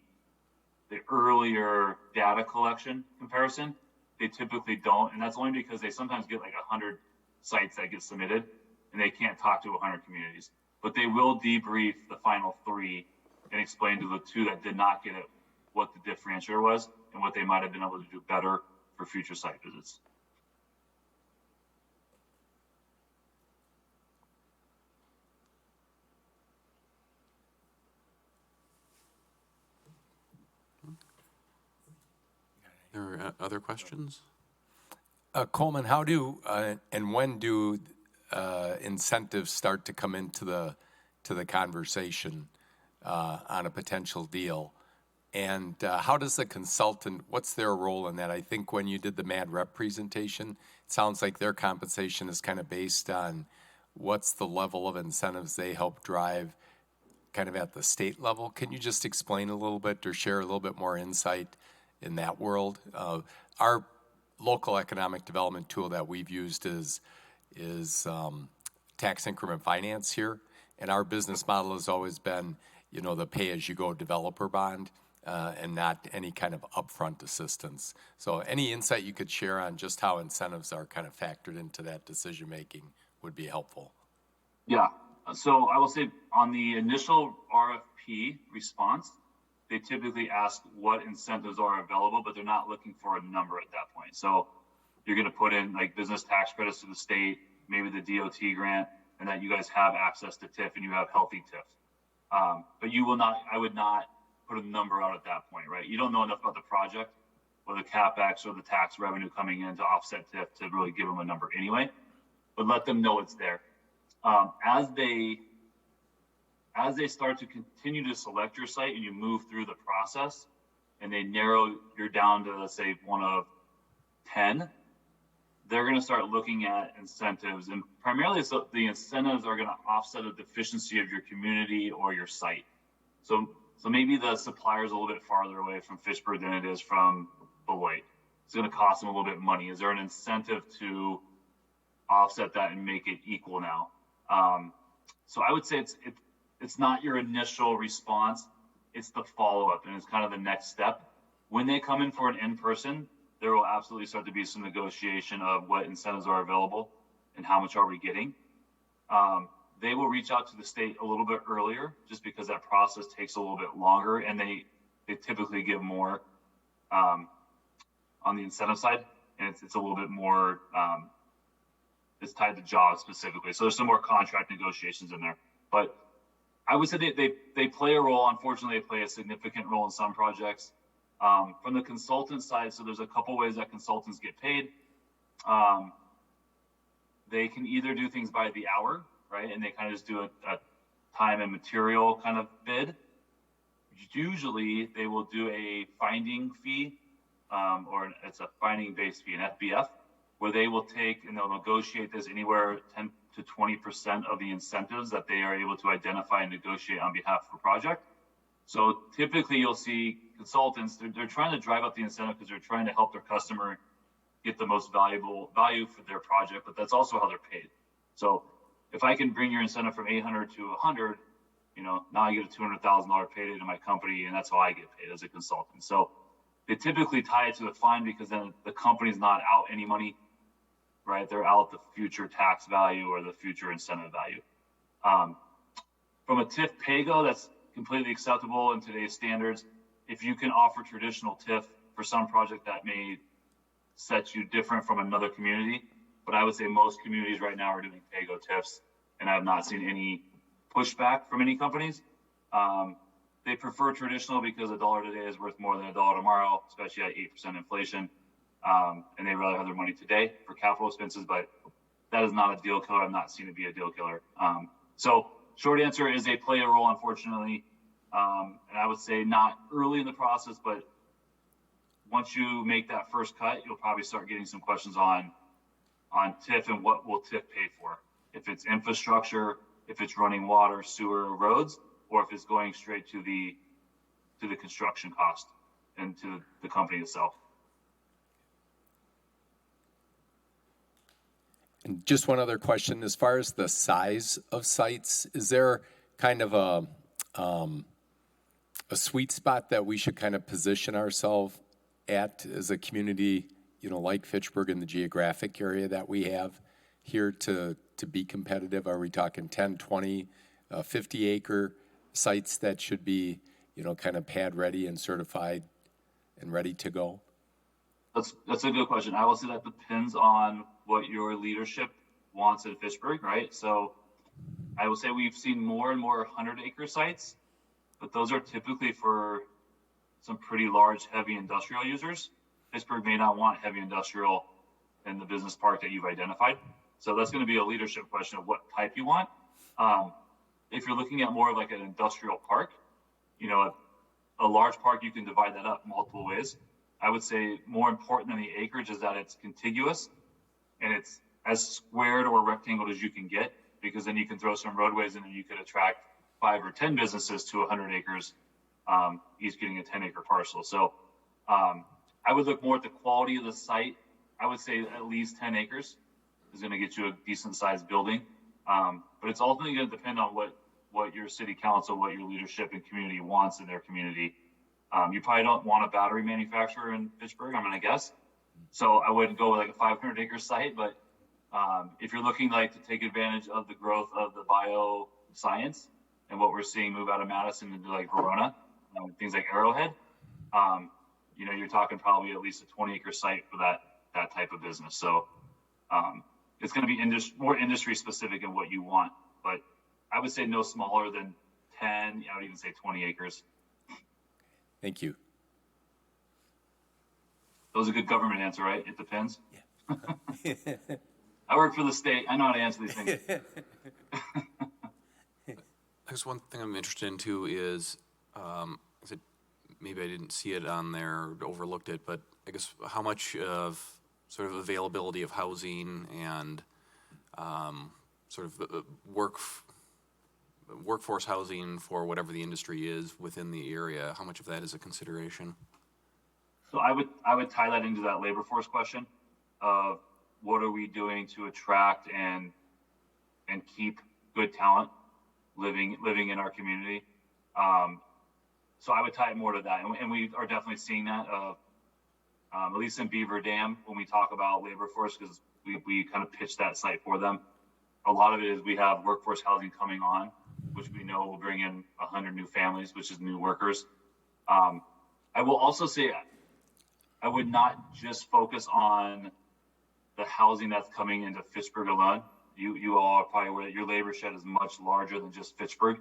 earlier data collection comparison, they typically don't. And that's only because they sometimes get like 100 sites that get submitted and they can't talk to 100 communities. But they will debrief the final 3 and explain to the 2 that did not get it what the differentiator was and what they might have been able to do better for future site visits. There are other questions? Coleman, how do and when do incentives start to come into the conversation on a potential deal? And how does the consultant, what's their role in that? I think when you did the Mad Rep presentation, it sounds like their compensation is kind of based on what's the level of incentives they help drive kind of at the state level. Can you just explain a little bit or share a little bit more insight in that world? Our local economic development tool that we've used is tax increment finance here. And our business model has always been, the pay-as-you-go developer bond. And not any kind of upfront assistance. So any insight you could share on just how incentives are kind of factored into that decision-making would be helpful. Yeah. So I will say on the initial RFP response, they typically ask what incentives are available, but they're not looking for a number at that point. So you're going to put in like business tax credits to the state, maybe the DOT grant, and that you guys have access to TIF and you have healthy TIF. But you will not, I would not put a number out at that point, right? You don't know enough about the project or the CapEx or the tax revenue coming in to offset TIF to really give them a number anyway, but let them know it's there. As they start to continue to select your site and you move through the process and they narrow you're down to, let's say, one of 10, they're going to start looking at incentives, and primarily so the incentives are going to offset a deficiency of your community or your site. So maybe the supplier is a little bit farther away from Fitchburg than it is from Beloit. It's going to cost them a little bit of money. Is there an incentive to offset that and make it equal now? So I would say it's not your initial response. It's the follow-up, and it's kind of the next step. When they come in for an in-person, there will absolutely start to be some negotiation of what incentives are available and how much are we getting. They will reach out to the state a little bit earlier just because that process takes a little bit longer, and they typically give more on the incentive side, and it's a little bit more it's tied to jobs specifically. So there's some more contract negotiations in there. But I would say they play a role. Unfortunately, they play a significant role in some projects. From the consultant side, so there's a couple ways that consultants get paid. They can either do things by the hour, right? And they kind of just do a time and material kind of bid. Usually they will do a finding fee, or it's a finding based fee, an FBF, where they will take and they'll negotiate this anywhere 10 to 20% of the incentives that they are able to identify and negotiate on behalf of a project. So typically you'll see consultants, they're trying to drive up the incentive because they're trying to help their customer get the most valuable value for their project, but that's also how they're paid. So if I can bring your incentive from 800 to 100, now I get a $200,000 payday to my company, and that's how I get paid as a consultant. So they typically tie it to the fine because then the company's not out any money, right? They're out the future tax value or the future incentive value. From a TIF pay-go, that's completely acceptable in today's standards. If you can offer traditional TIF for some project, that may set you different from another community. But I would say most communities right now are doing pay-go TIFs, and I have not seen any pushback from any companies. They prefer traditional because $1 today is worth more than $1 tomorrow, especially at 8% inflation. And they rather have their money today for capital expenses, but that is not a deal killer. I've not seen it be a deal killer. So short answer is they play a role, unfortunately. And I would say not early in the process, but once you make that first cut, you'll probably start getting some questions on TIF and what will TIF pay for. If it's infrastructure, if it's running water, sewer, roads, or if it's going straight to the construction cost and to the company itself. And just one other question, as far as the size of sites, is there kind of a sweet spot that we should kind of position ourselves at as a community, like Fitchburg in the geographic area that we have here to be competitive? Are we talking 10, 20, 50 acre sites that should be, kind of pad ready and certified and ready to go? That's a good question. I will say that depends on what your leadership wants in Fitchburg, right? So I will say we've seen more and more 100-acre sites, but those are typically for some pretty large, heavy industrial users. Fitchburg may not want heavy industrial in the business park that you've identified. So that's going to be a leadership question of what type you want. If you're looking at more like an industrial park, you know, a large park, you can divide that up multiple ways. I would say more important than the acreage is that it's contiguous and it's as squared or rectangled as you can get, because then you can throw some roadways in and you could attract 5 or 10 businesses to 100 acres, each getting a 10-acre parcel. So I would look more at the quality of the site. I would say at least 10 acres is going to get you a decent sized building. But it's ultimately going to depend on what your city council, what your leadership and community wants in their community. You probably don't want a battery manufacturer in Fitchburg, I'm going to guess. So I wouldn't go with like a 500-acre site, but if you're looking like to take advantage of the growth of the bioscience and what we're seeing move out of Madison into like Verona, things like Arrowhead, you know, you're talking probably at least a 20-acre site for that type of business. So it's going to be more industry specific in what you want, but I would say no smaller than 10. I would even say 20 acres. Thank you. That was a good government answer, right? It depends. Yeah. I work for the state. I know how to answer these things. I guess one thing I'm interested in too is maybe I didn't see it on there, overlooked it, but I guess how much of sort of availability of housing and sort of workforce housing for whatever the industry is within the area, how much of that is a consideration? So I would tie that into that labor force question of what are we doing to attract and keep good talent living in our community. So I would tie it more to that, and we are definitely seeing that. At least in Beaver Dam, when we talk about labor force, because we kind of pitch that site for them. A lot of it is we have workforce housing coming on, which we know will bring in 100 new families, which is new workers. I will also say I would not just focus on the housing that's coming into Fitchburg alone. You all are probably aware that your labor shed is much larger than just Fitchburg,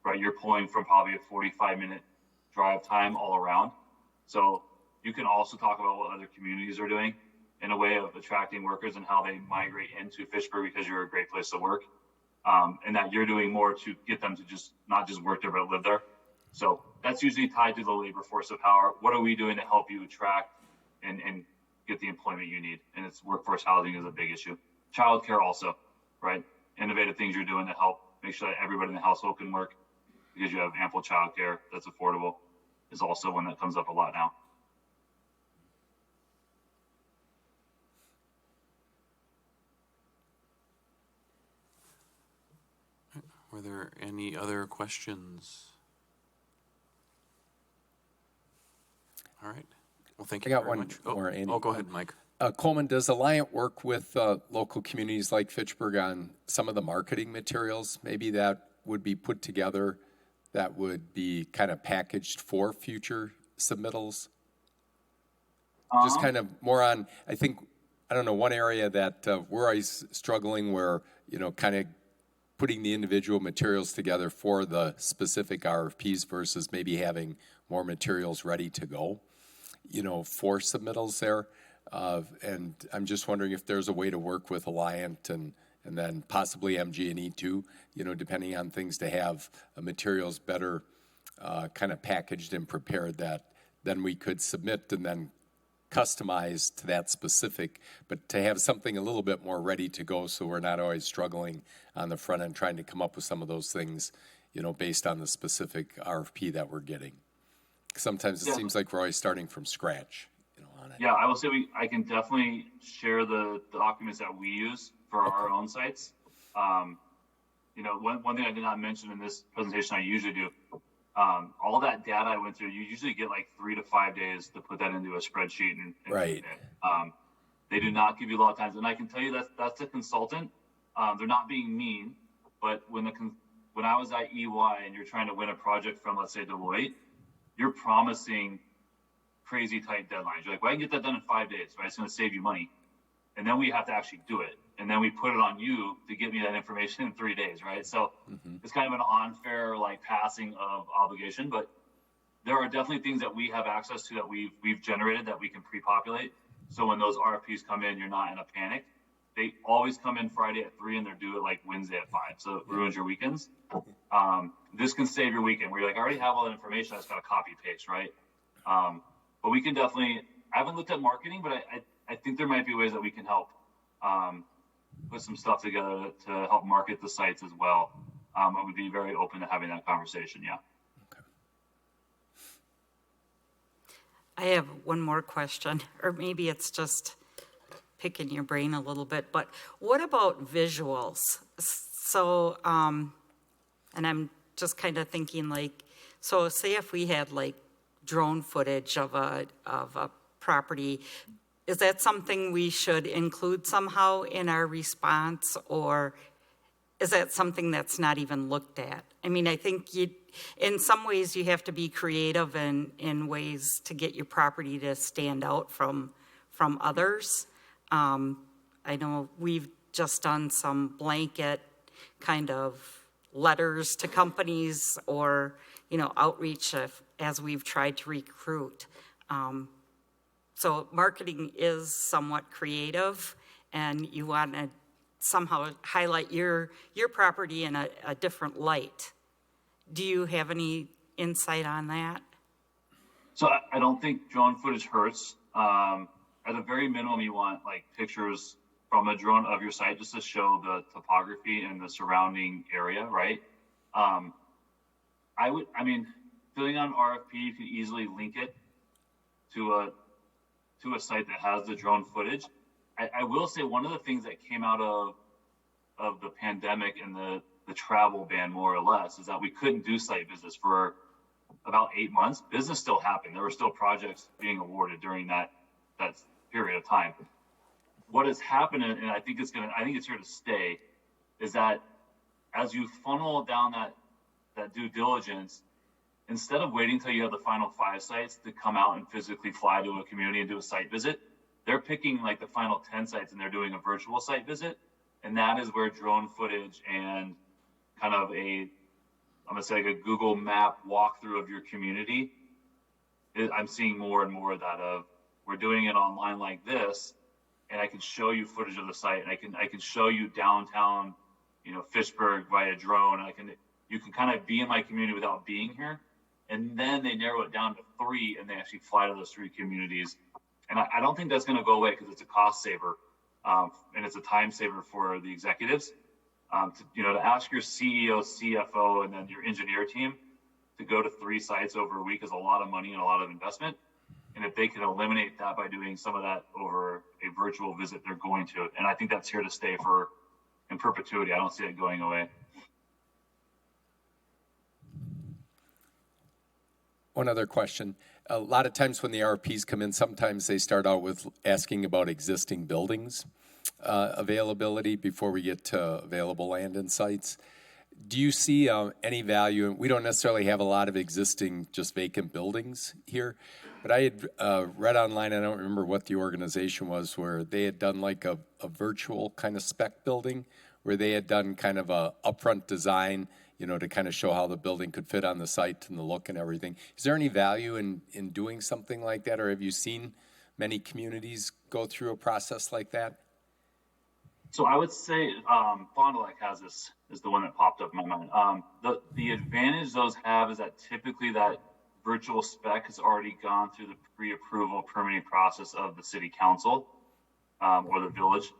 right? You're pulling from probably a 45-minute drive time all around. So you can also talk about what other communities are doing in a way of attracting workers and how they migrate into Fitchburg because you're a great place to work. And that you're doing more to get them to just not just work there, but live there. So that's usually tied to the labor force of what are we doing to help you attract and get the employment you need? And it's workforce housing is a big issue. Childcare also, right? Innovative things you're doing to help make sure that everybody in the household can work because you have ample childcare that's affordable is also one that comes up a lot now. Were there any other questions? All right. Well, thank you I got very one much. more, Andy. Oh, go ahead, Mike. Coleman, does Alliant work with local communities like Fitchburg on some of the marketing materials maybe that would be put together that would be kind of packaged for future submittals? Just kind of more on, I think, I don't know, one area that we're always struggling where, you know, kind of putting the individual materials together for the specific RFPs versus maybe having more materials ready to go, you know, for submittals there. And I'm just wondering if there's a way to work with Alliant and then possibly MG&E too, you know, depending on things to have materials better kind of packaged and prepared that then we could submit and then customize to that specific, but to have something a little bit more ready to go so we're not always struggling on the front end trying to come up with some of those things, you know, based on the specific RFP that we're getting. Sometimes it seems like we're always starting from scratch, you know, on it. Yeah, I will say I can definitely share the documents that we use for our own sites. You know, one thing I did not mention in this presentation I usually do, all that data I went through, you usually get like 3 to 5 days to put that into a spreadsheet and Right. They do not give you a lot of times, and I can tell you that's a consultant. They're not being mean, but when I was at EY and you're trying to win a project from, let's say, Deloitte, you're promising crazy tight deadlines. You're like, well, I can get that done in 5 days, right? It's going to save you money. And then we have to actually do it. And then we put it on you to get me that information in 3 days, right? So it's kind of an unfair, like, passing of obligation. But there are definitely things that we have access to that we've generated that we can pre-populate So when those RFPs come in, you're not in a panic. They always come in Friday at 3 and they're due at like Wednesday at 5. So it ruins your weekends. This can save your weekend where you're like, I already have all that information. I just got to copy paste, right? But we can definitely, I haven't looked at marketing, but I think there might be ways that we can help put some stuff together to help market the sites as well. I would be very open to having that conversation. Yeah. I have one more question, or maybe it's just picking your brain a little bit, but what about visuals? So, and I'm just kind of thinking like, so say if we had like drone footage of a property, is that something we should include somehow in our response, or is that something that's not even looked at? I mean, I think in some ways you have to be creative in ways to get your property to stand out from others. I know we've just done some blanket kind of letters to companies or, outreach as we've tried to recruit. So marketing is somewhat creative, and you want to somehow highlight your property in a different light. Do you have any insight on that? So I don't think drone footage hurts. At the very minimum, you want like pictures from a drone of your site just to show the topography and the surrounding area, right? Filling out an RFP, you can easily link it to a site that has the drone footage. I will say one of the things that came out of the pandemic and the travel ban, more or less, is that we couldn't do site visits for about 8 months. Business still happened. There were still projects being awarded during that period of time. What has happened, and I think it's here to stay, is that as you funnel down that due diligence, instead of waiting till you have the final 5 sites to come out and physically fly to a community and do a site visit, they're picking like the final 10 sites and they're doing a virtual site visit. And that is where drone footage and kind of I'm gonna say like a Google map walkthrough of your community, I'm seeing more and more of that of, we're doing it online like this, and I can show you footage of the site, and I can show you downtown, Fitchburg via drone. You can kind of be in my community without being here. And then they narrow it down to 3, and they actually fly to those 3 communities. And I don't think that's going to go away because it's a cost saver, and it's a time saver for the executives. To ask your CEO, CFO, and then your engineer team to go to 3 sites over a week is a lot of money and a lot of investment. And if they can eliminate that by doing some of that over a virtual visit, they're going to. And I think that's here to stay in perpetuity. I don't see it going away. One other question. A lot of times when the RFPs come in, sometimes they start out with asking about existing buildings availability before we get to available land and sites. Do you see any value? We don't necessarily have a lot of existing just vacant buildings here, but I had read online, I don't remember what the organization was, where they had done like a virtual kind of spec building, where they had done kind of a upfront design, to kind of show how the building could fit on the site and the look and everything. Is there any value in doing something like that, or have you seen many communities go through a process like that? So I would say Fond du Lac has this, is the one that popped up in my mind. The advantage those have is that typically that virtual spec has already gone through the pre-approval permitting process of the city council or the village,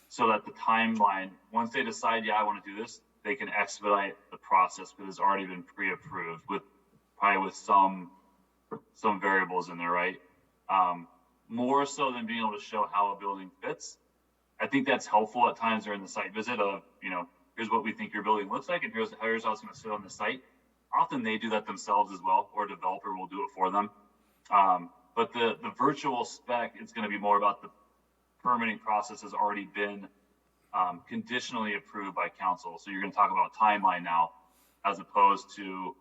so that the timeline, once they decide, I want to do this, they can expedite the process because it's already been pre-approved probably with some variables in there, right? More so than being able to show how a building fits. I think that's helpful at times during the site visit of, here's what we think your building looks like, and here's how it's going to sit on the site. Often they do that themselves as well, or a developer will do it for them. But the virtual spec, it's going to be more about the permitting process has already been conditionally approved by council. So you're going to talk about timeline now, as opposed to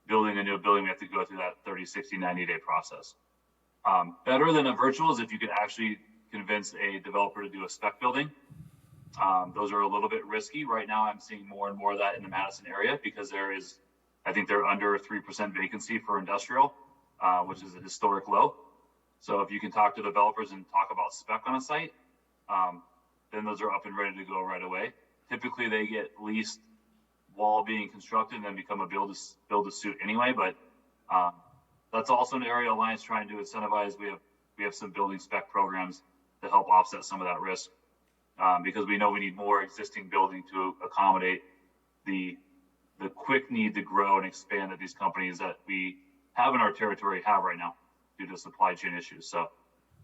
building a new building. We have to go through that 30, 60, 90-day process. Better than a virtual is if you could actually convince a developer to do a spec building. Those are a little bit risky. Right now, I'm seeing more and more of that in the Madison area because I think they're under 3% vacancy for industrial, which is a historic low. So if you can talk to developers and talk about spec on a site, then those are up and ready to go right away. Typically, they get leased while being constructed and then become a build to suit anyway. But that's also an area Alliance trying to incentivize. We have some building spec programs to help offset some of that risk, because we know we need more existing building to accommodate the quick need to grow and expand that these companies that we have in our territory have right now due to supply chain issues. So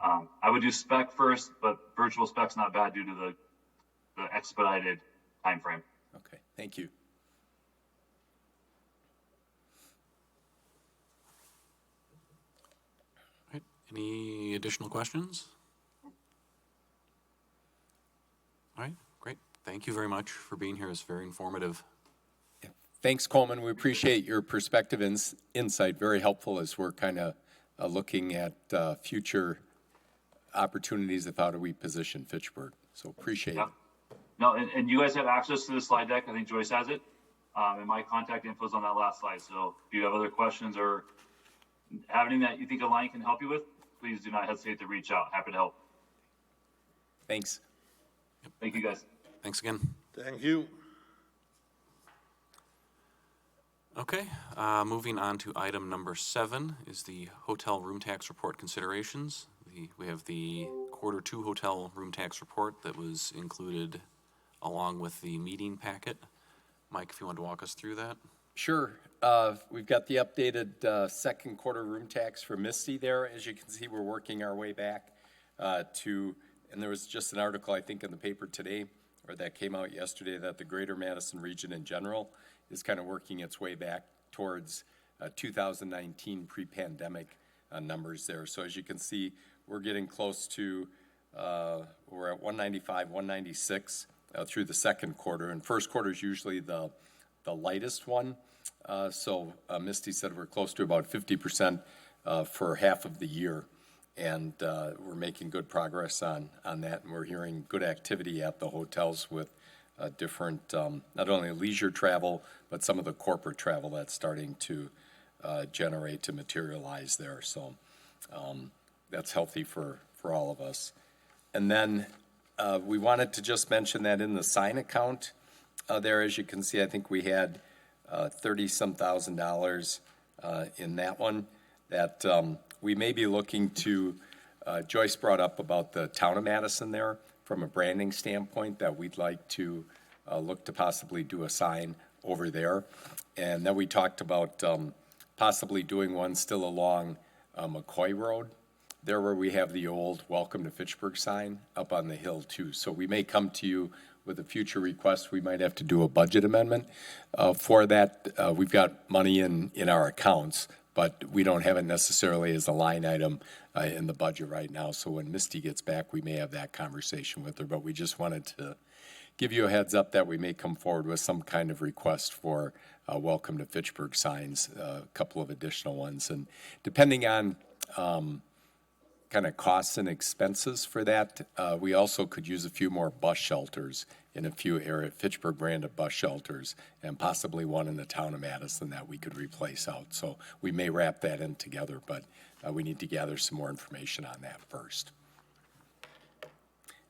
I would do spec first, but virtual spec's not bad due to the expedited time frame. Okay, thank you. All right. Any additional questions? All right, great. Thank you very much for being here. It's very informative. Thanks, Coleman. We appreciate your perspective and insight. Very helpful as we're kind of looking at future opportunities of how do we position Fitchburg. So appreciate it. No, and you guys have access to the slide deck. I think Joyce has it. And my contact info is on that last slide. So if you have other questions or have anything that you think Alliance can help you with, please do not hesitate to reach out. Happy to help. Thanks. Thank you, guys. Thanks again. Thank you. Okay, moving on to item number 7 is the hotel room tax report considerations. We have the Q2 hotel room tax report that was included along with the meeting packet. Mike, if you want to walk us through that. Sure. We've got the updated second quarter room tax for Misty there. As you can see, we're working our way back to, and there was just an article, I think, in the paper today, or that came out yesterday, that the greater Madison region in general is kind of working its way back towards 2019 pre-pandemic numbers there. So as you can see, we're getting close to, we're at 195, 196 through the second quarter. And first quarter is usually the lightest one. So Misty said we're close to about 50% for half of the year. And we're making good progress on that. And we're hearing good activity at the hotels with different, not only leisure travel, but some of the corporate travel that's starting to generate, to materialize there. So that's healthy for all of us. And then we wanted to just mention that in the sign account there, as you can see, I think we had $30-some thousand in that one that we may be looking to, Joyce brought up about the town of Madison there from a branding standpoint, that we'd like to look to possibly do a sign over there. And then we talked about possibly doing one still along McCoy Road, there where we have the old Welcome to Fitchburg sign up on the hill too. So we may come to you with a future request. We might have to do a budget amendment for that. We've got money in our accounts, but we don't have it necessarily as a line item in the budget right now. So when Misty gets back, we may have that conversation with her. But we just wanted to give you a heads up that we may come forward with some kind of request for Welcome to Fitchburg signs, a couple of additional ones. And depending on kind of costs and expenses for that, we also could use a few more bus shelters in a few areas, Fitchburg branded bus shelters, and possibly one in the town of Madison that we could replace out. So we may wrap that in together, but we need to gather some more information on that first.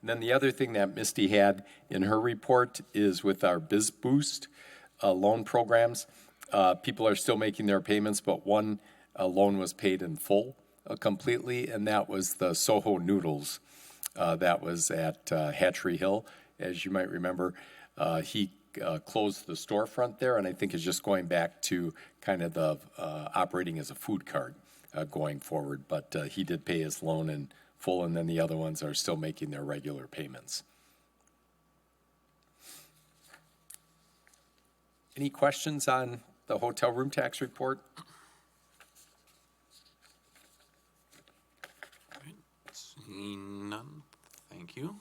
And then the other thing that Misty had in her report is with our Biz Boost loan programs. People are still making their payments, but one loan was paid in full completely, and that was the Soho Noodles. That was at Hatchery Hill. As you might remember, he closed the storefront there, and I think is just going back to kind of the operating as a food cart going forward. But he did pay his loan in full, and then the other ones are still making their regular payments. Any questions on the hotel room tax report? Seeing none, thank you.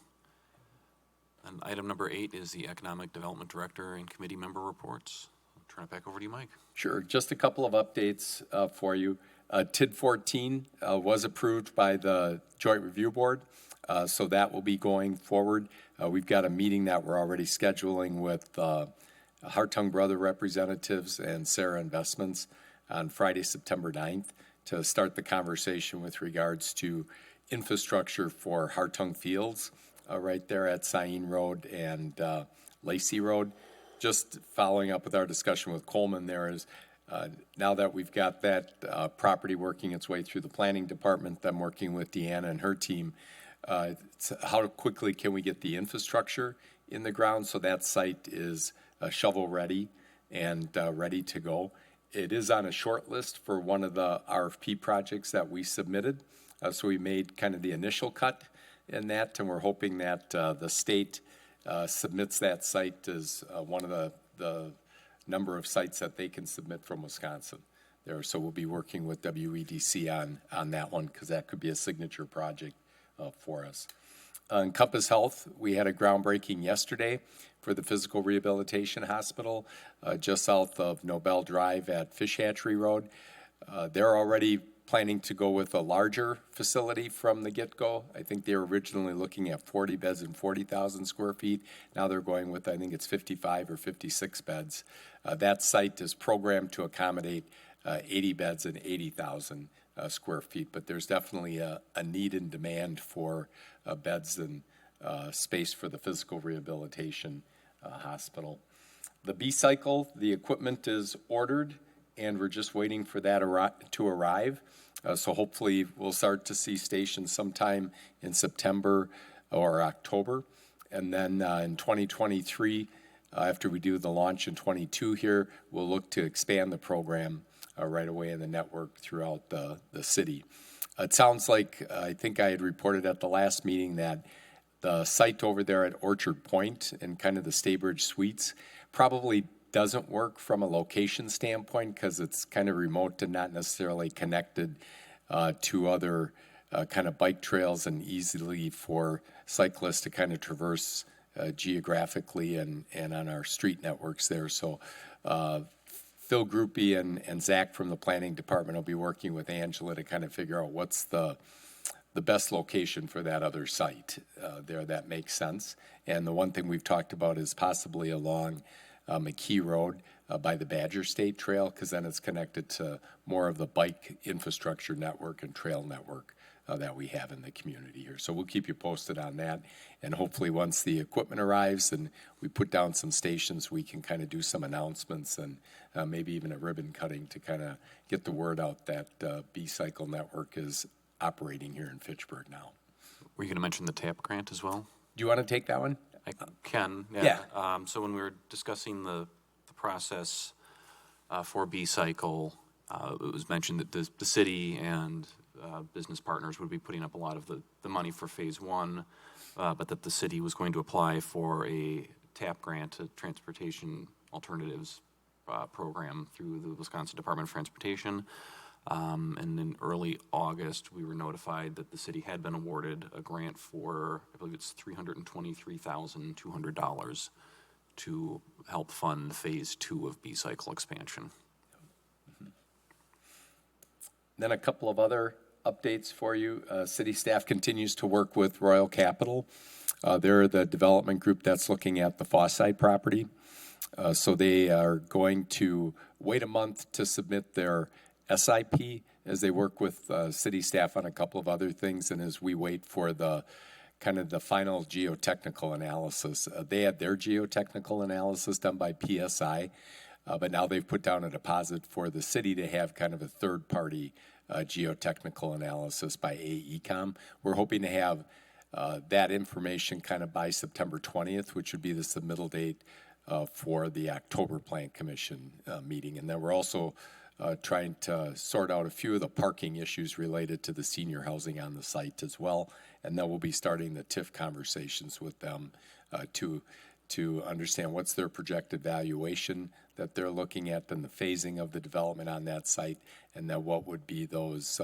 And item number 8 is the Economic Development Director and Committee Member Reports. I'll turn it back over to you, Mike. Sure, just a couple of updates for you. TID 14 was approved by the Joint Review Board, so that will be going forward. We've got a meeting that we're already scheduling with Hartung Brother representatives and Sarah Investments on Friday, September 9th to start the conversation with regards to infrastructure for Hartung Fields, right there at Sain Road and Lacey Road. Just following up with our discussion with Coleman, there is, now that we've got that property working its way through the planning department, them working with Deanna and her team, how quickly can we get the infrastructure in the ground so that site is shovel ready and ready to go. It is on a short list for one of the RFP projects that we submitted. So we made kind of the initial cut in that, and we're hoping that the state submits that site as one of the number of sites that they can submit from Wisconsin there. So we'll be working with WEDC on that one, because that could be a signature project for us. Encompass Health, we had a groundbreaking yesterday for the Physical Rehabilitation Hospital just south of Nobel Drive at Fish Hatchery Road. They're already planning to go with a larger facility from the get-go. I think they were originally looking at 40 beds and 40,000 square feet. Now they're going with, I think it's 55 or 56 beds. That site is programmed to accommodate 80 beds and 80,000 square feet, but there's definitely a need and demand for beds and space for the physical rehabilitation hospital. The B-cycle, the equipment is ordered, and we're just waiting for that to arrive. So hopefully we'll start to see stations sometime in September or October. And then in 2023, after we do the launch in 22 here, we'll look to expand the program right away in the network throughout the city. It sounds like, I think I had reported at the last meeting that the site over there at Orchard Point and kind of the Staybridge Suites probably doesn't work from a location standpoint, because it's kind of remote and not necessarily connected to other kind of bike trails and easily for cyclists to kind of traverse geographically and on our street networks there. So Phil Groupie and Zach from the planning department will be working with Angela to kind of figure out what's the best location for that other site there that makes sense. And the one thing we've talked about is possibly along McKee Road by the Badger State Trail, because then it's connected to more of the bike infrastructure network and trail network that we have in the community here. So we'll keep you posted on that. And hopefully once the equipment arrives and we put down some stations, we can kind of do some announcements and maybe even a ribbon cutting to kind of get the word out that B-Cycle Network is operating here in Fitchburg now. Were you going to mention the TAP grant as well? Do you want to take that one? I can, Yeah. So when we were discussing the process for B-Cycle, it was mentioned that the city and business partners would be putting up a lot of the money for phase one, but that the city was going to apply for a TAP grant, a transportation alternatives program through the Wisconsin Department of Transportation. And in early August, we were notified that the city had been awarded a grant for, I believe it's $323,200 to help fund phase 2 of B-Cycle expansion. Then a couple of other updates for you. City staff continues to work with Royal Capital. They're the development group that's looking at the Fawside property. So they are going to wait a month to submit their SIP as they work with city staff on a couple of other things, and as we wait for the kind of the final geotechnical analysis. They had their geotechnical analysis done by PSI, but now they've put down a deposit for the city to have kind of a third-party geotechnical analysis by AECom. We're hoping to have that information kind of by September 20th, which would be the submittal date for the October Plan Commission meeting. And then we're also trying to sort out a few of the parking issues related to the senior housing on the site as well. And then we'll be starting the TIF conversations with them to understand what's their projected valuation that they're looking at and the phasing of the development on that site, and then what would be those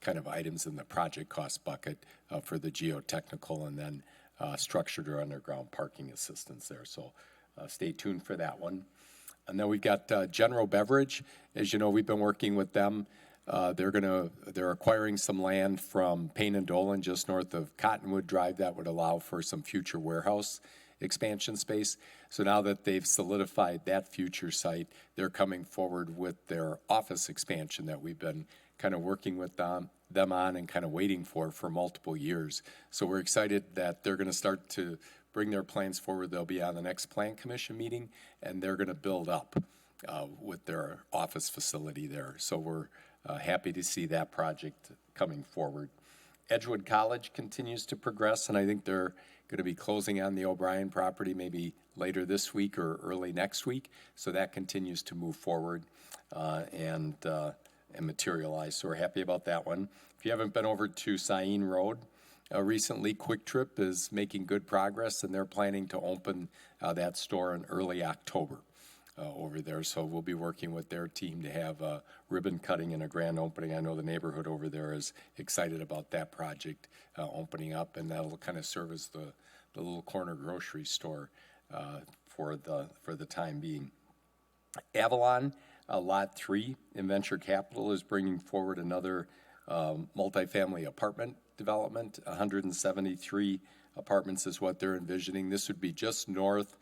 kind of items in the project cost bucket for the geotechnical, and then structured or underground parking assistance there. So stay tuned for that one. And then we've got General Beverage. As you know, we've been working with them. They're acquiring some land from Payne and Dolan just north of Cottonwood Drive that would allow for some future warehouse expansion space. So now that they've solidified that future site, they're coming forward with their office expansion that we've been kind of working with them on and kind of waiting for multiple years. So we're excited that they're going to start to bring their plans forward. They'll be on the next Plan Commission meeting, and they're going to build up with their office facility there. So we're happy to see that project coming forward. Edgewood College continues to progress, and I think they're going to be closing on the O'Brien property maybe later this week or early next week. So that continues to move forward and materialize. So we're happy about that one. If you haven't been over to Sain Road recently, Quick Trip is making good progress, and they're planning to open that store in early October over there. So we'll be working with their team to have a ribbon cutting and a grand opening. I know the neighborhood over there is excited about that project opening up, and that'll kind of serve as the little corner grocery store for the time being. Avalon, Lot 3 in Venture Capital is bringing forward another multifamily apartment development. 173 apartments is what they're envisioning. This would be just north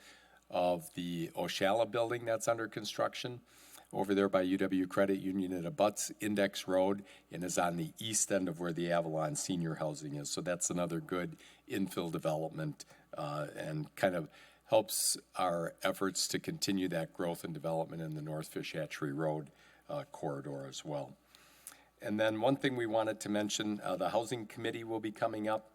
of the Oshala building that's under construction over there by UW Credit Union. It abuts Index Road and is on the east end of where the Avalon senior housing is. So that's another good infill development and kind of helps our efforts to continue that growth and development in the North Fish Hatchery Road corridor as well. And then one thing we wanted to mention, the Housing Committee will be coming up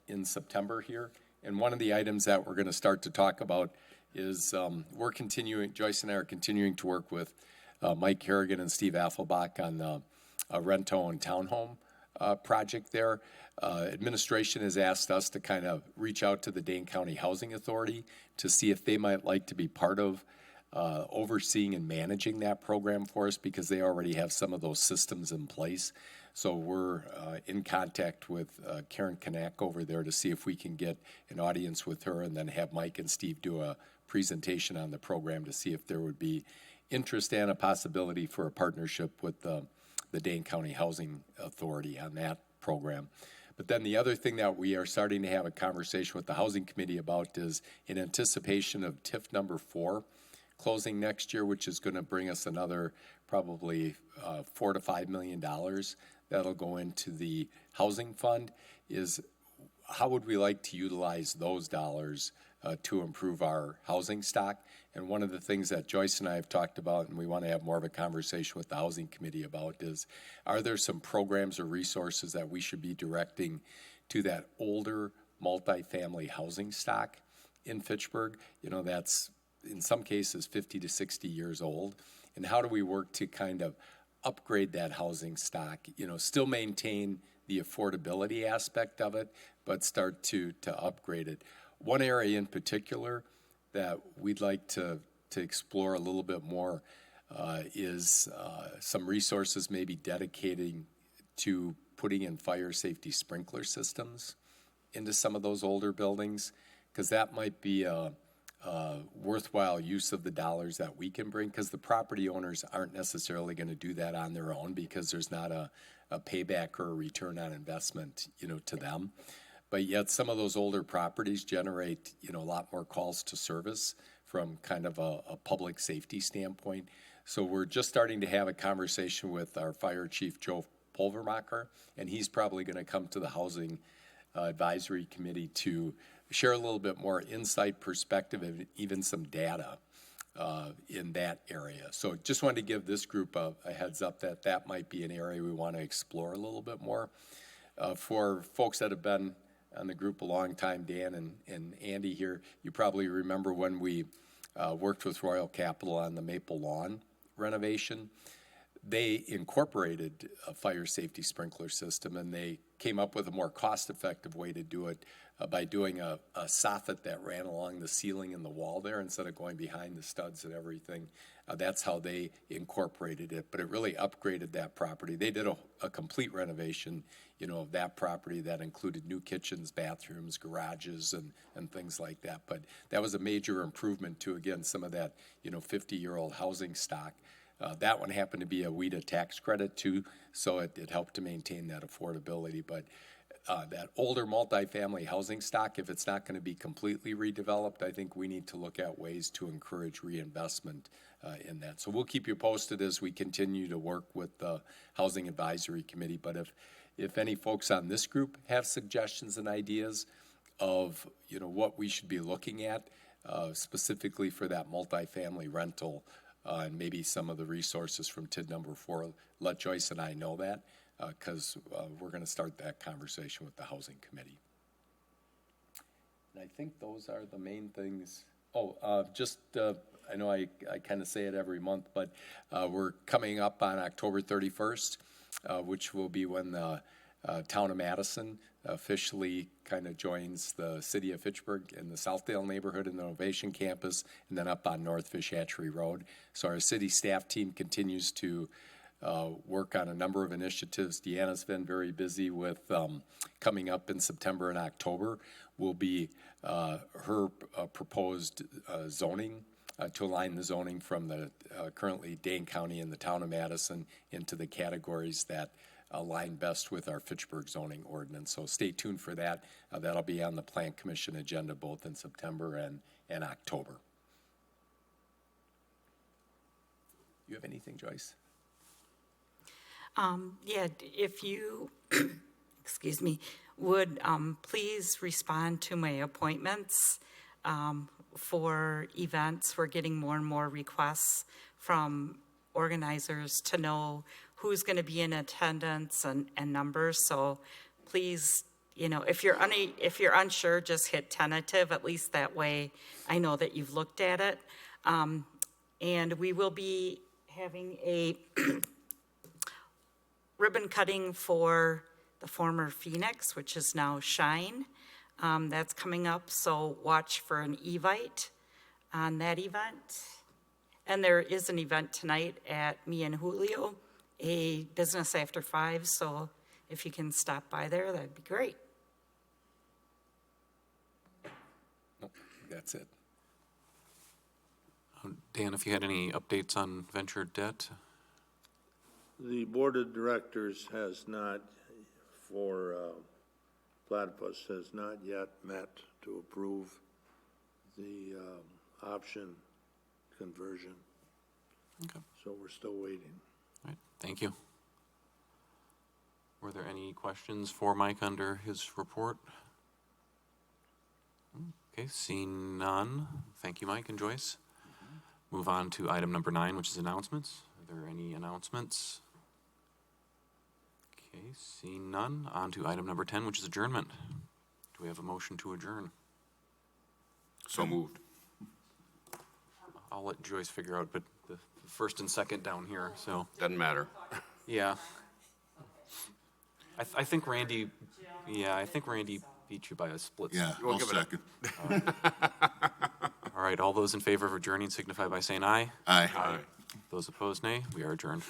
in September here. And one of the items that we're going to start to talk about is Joyce and I are continuing to work with Mike Harrigan and Steve Affelbach on the rent-to-own townhome project there. Administration has asked us to kind of reach out to the Dane County Housing Authority to see if they might like to be part of overseeing and managing that program for us, because they already have some of those systems in place. So we're in contact with Karen Kanak over there to see if we can get an audience with her and then have Mike and Steve do a presentation on the program to see if there would be interest and a possibility for a partnership with the Dane County Housing Authority on that program. But then the other thing that we are starting to have a conversation with the Housing Committee about is in anticipation of TIF number 4 closing next year, which is going to bring us another probably $4 to $5 million that'll go into the housing fund, is how would we like to utilize those dollars to improve our housing stock? And one of the things that Joyce and I have talked about, and we want to have more of a conversation with the Housing Committee about, is are there some programs or resources that we should be directing to that older multifamily housing stock in Fitchburg? You know, that's in some cases 50 to 60 years old. And how do we work to kind of upgrade that housing stock, you know, still maintain the affordability aspect of it, but start to upgrade it? One area in particular that we'd like to explore a little bit more is some resources maybe dedicating to putting in fire safety sprinkler systems into some of those older buildings, because that might be a worthwhile use of the dollars that we can bring, because the property owners aren't necessarily going to do that on their own because there's not a payback or a return on investment, you know, to them. But yet some of those older properties generate, you know, a lot more calls to service from kind of a public safety standpoint. So we're just starting to have a conversation with our fire chief, Joe Pulvermacher, and he's probably going to come to the Housing Advisory Committee to share a little bit more insight, perspective, and even some data in that area. So just wanted to give this group a heads up that that might be an area we want to explore a little bit more. For folks that have been on the group a long time, Dan and Andy here, you probably remember when we worked with Royal Capital on the Maple Lawn renovation. They incorporated a fire safety sprinkler system, and they came up with a more cost-effective way to do it by doing a soffit that ran along the ceiling and the wall there instead of going behind the studs and everything. That's how they incorporated it, but it really upgraded that property. They did a complete renovation, you know, of that property that included new kitchens, bathrooms, garages, and things like that. But that was a major improvement to, again, some of that, you know, 50-year-old housing stock. That one happened to be a WIDA tax credit too, so it helped to maintain that affordability. But that older multifamily housing stock, if it's not going to be completely redeveloped, I think we need to look at ways to encourage reinvestment in that. So we'll keep you posted as we continue to work with the Housing Advisory Committee. But if any folks on this group have suggestions and ideas of, what we should be looking at specifically for that multifamily rental, and maybe some of the resources from TID number 4, let Joyce and I know that, because we're going to start that conversation with the Housing Committee. And I think those are the main things. I know I kind of say it every month, but we're coming up on October 31st, which will be when the town of Madison officially kind of joins the city of Fitchburg in the Southdale neighborhood in the Innovation Campus, and then up on North Fish Hatchery Road. So our city staff team continues to work on a number of initiatives. Deanna's been very busy with coming up in September and October will be her proposed zoning to align the zoning from the currently Dane County and the town of Madison into the categories that align best with our Fitchburg zoning ordinance. So stay tuned for that. That'll be on the Plan Commission agenda both in September and October. You have anything, Joyce? Yeah, if you, excuse me, would please respond to my appointments for events. We're getting more and more requests from organizers to know who's going to be in attendance and numbers. So please, if you're unsure, just hit tentative. At least that way I know that you've looked at it. And we will be having a ribbon cutting for the former Phoenix, which is now Shine. That's coming up, so watch for an Evite on that event. And there is an event tonight at me and Julio, a business after 5, so if you can stop by there, that'd be great. Nope, that's it. Dan, if you had any updates on venture debt? The board of directors has not, for Platypus, has not yet met to approve the option conversion. Okay. So we're still waiting. All right, thank you. Were there any questions for Mike under his report? Okay, seeing none. Thank you, Mike and Joyce. Move on to item number 9, which is announcements. Are there any announcements? Okay, seeing none. On to item number 10, which is adjournment. Do we have a motion to adjourn? So moved. I'll let Joyce figure out, but the first and second down here, so. Doesn't matter. Yeah. I think Randy, I think Randy beat you by a split. Yeah, We'll I'll give it a- second. All right, all those in favor of adjourning signify by saying aye. Aye. Those opposed, nay. We are adjourned.